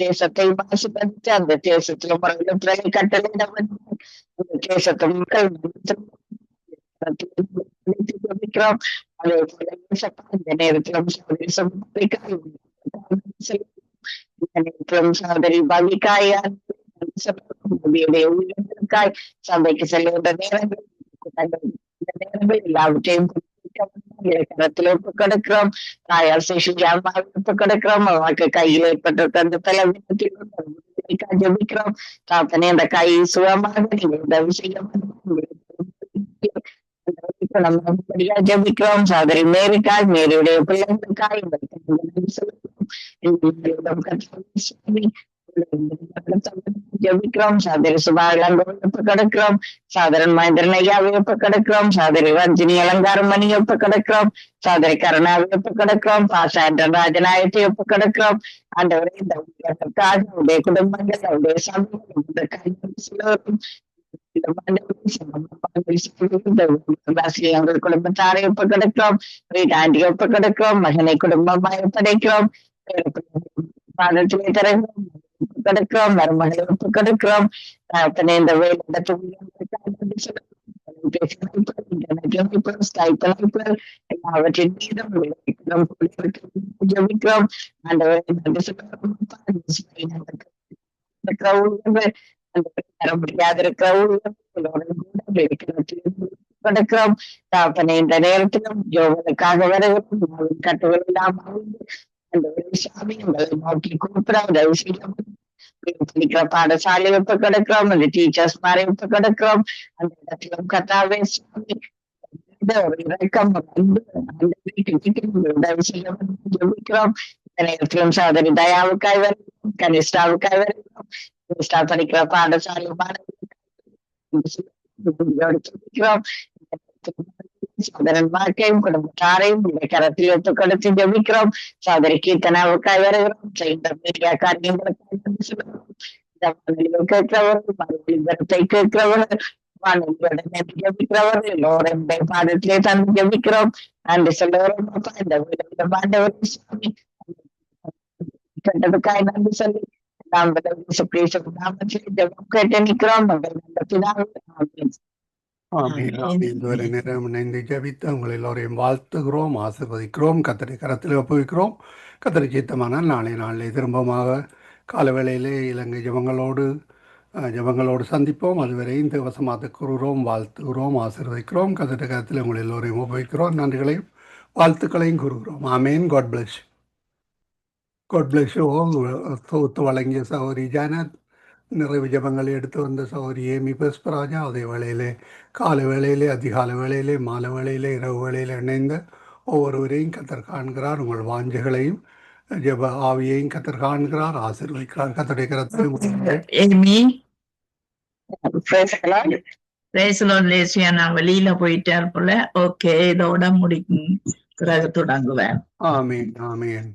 தேசத்தை ஆசீர்வதித்து அந்த தேசத்துல முறையில் கட்டளையிட வேண்டும். அந்த தேசத்து மக்கள் ஜபிக்கிறோம். அதே போல இந்த நேரத்திலும் சகோதரி பவிக்காய் ஊழியர்களுக்காய் சபைக்கு செல்கின்ற நேரங்கள் எல்லாவற்றையும் கரத்தில் ஒப்புக் கொடுக்கிறோம். தாயார் ஒப்புக் கொடுக்கிறோம். அவருக்கு கையில் ஏற்பட்டிருக்க அந்த பலவீனத்தில் ஜபிக்கிறோம். தாத்தனே அந்த கை சுகமாக நீங்கள் உதவி செய்ய ஜபிக்கிறோம். சகோதரி மேரிக்காய் மேரியுடைய பிள்ளைகளுக்காய் ஜபிக்கிறோம். சகோதரி சுபாலங்கை ஒப்பு கொடுக்கிறோம். சகோதரன் மகேந்திரன் ஐயாவை ஒப்பு கொடுக்கிறோம். சகோதரி ரஞ்சினி அலங்காரமணி ஒப்பு கொடுக்கிறோம். சகோதரி கருணாவை ஒப்பு கொடுக்கிறோம். பாசாண்டன் ராஜநாயகத்தை ஒப்பு கொடுக்கிறோம். ஆண்டவரே இந்த உலகத்திற்காக அவருடைய குடும்பங்கள் அவருடைய சமூகம் இந்த கைகளும் அவர்கள் குடும்பத்தாரை ஒப்பு கொடுக்கிறோம். வீட்டாண்டி ஒப்பு கொடுக்கிறோம். மகனை குடும்பமாய் ஒப்படைக்கிறோம். பாதத்திலே தருகிறோம். கொடுக்கிறோம். மருமகளை ஒப்பு கொடுக்கிறோம். இந்த எல்லாவற்றின் மீதும் ஜபிக்கிறோம். முடியாத இருக்கிற கொடுக்கிறோம். தாப்பனை இந்த நேரத்திலும் ஜோவனுக்காக வருகிறோம். கட்டுகள் இல்லாமல் சாமி உங்களை நோக்கி கூப்பிடுறோம். படிக்கிற பாடசாலை ஒப்பு கொடுக்கிறோம். அந்த டீச்சர்ஸ் மாதிரி ஒப்பு கொடுக்கிறோம். அந்த இடத்திலும் கத்தாவே சாமி ஒரு இறக்கம் உதவி செய்ய ஜபிக்கிறோம். இந்த நேரத்திலும் சகோதரி தயாவுக்காய் வருகிறோம். கனிஷ்டாவுக்காய் வருகிறோம். கனிஷ்டா படிக்கிற பாடசாலை ஜபிக்கிறோம். சகோதரன் வாழ்க்கையும் குடும்பத்தாரையும் உடைய கரத்தில் ஒப்பு கொடுத்து ஜபிக்கிறோம். சகோதரி கீர்த்தனாவுக்காய் வருகிறோம். செய்த மீடியா காரியங்களுக்காய் கேட்கிறவர்கள் மறுபடித்தை கேட்கிறவர்கள் ஜபிக்கிறவர்கள் எல்லோருடைய பாதத்திலே தந்து ஜபிக்கிறோம். நன்றி சொல்லுகிறோம். இந்த வீடு பாண்டவர்கள் சாமி கேட்டதுக்காய் நன்றி சொல்லி நாம் கேட்டு நிற்கிறோம். இதுவரை நேரம் இணைந்து ஜபித்து உங்கள் எல்லோரையும் வாழ்த்துகிறோம், ஆசீர்வதிக்கிறோம், கத்தரை கரத்தில் ஒப்புவிக்கிறோம். கத்தரை சித்தமானால் நாளை திரும்பமாக காலவேளையிலே இலங்கை ஜபங்களோடு சந்திப்போம். அதுவரை இந்த வசமாக கூறுகிறோம், வாழ்த்துகிறோம், ஆசீர்வதிக்கிறோம். கத்தரை கரத்தில் உங்கள் எல்லோரையும் ஒப்புவிக்கிறோம். நன்றிகளையும் வாழ்த்துக்களையும் கூறுகிறோம். ஆமேன். God bless you. தொகுத்து வழங்கிய சகோதரி ஜானத், நிறைவு ஜபங்களை எடுத்து வந்த சகோதரி ஏமி பெஸ்பராஜா, அதே வேளையிலே காலை வேளையிலே, அதிகாலை வேளையிலே, மாலை வேளையிலே, இரவு வேளையிலே இணைந்த ஒவ்வொருவரையும் கத்தர் காண்கிறார். உங்கள் வாஞ்சைகளையும் ஜப ஆவியையும் கத்தர் காண்கிறார், ஆசீர்வதிக்கிறார். கத்தருடைய கரத்தில் வெளியில போயிட்டார் போல. ஓகே, இதோட முடிக்கும், பிறகு தொடங்குவேன். ஆமீன், ஆமீன்,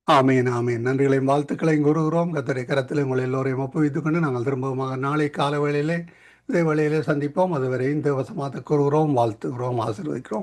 ஆமீன், ஆமீன். நன்றிகளையும் வாழ்த்துக்களையும் கூறுகிறோம். கத்தரை கரத்தில் உங்கள் எல்லோரையும் ஒப்புவித்துக் கொண்டு நாங்கள் திரும்பமாக நாளை கால வேளையிலே இதே வேளையிலே சந்திப்போம். அதுவரை இந்த வசமாக கூறுகிறோம், வாழ்த்துகிறோம், ஆசீர்வதிக்கிறோம்.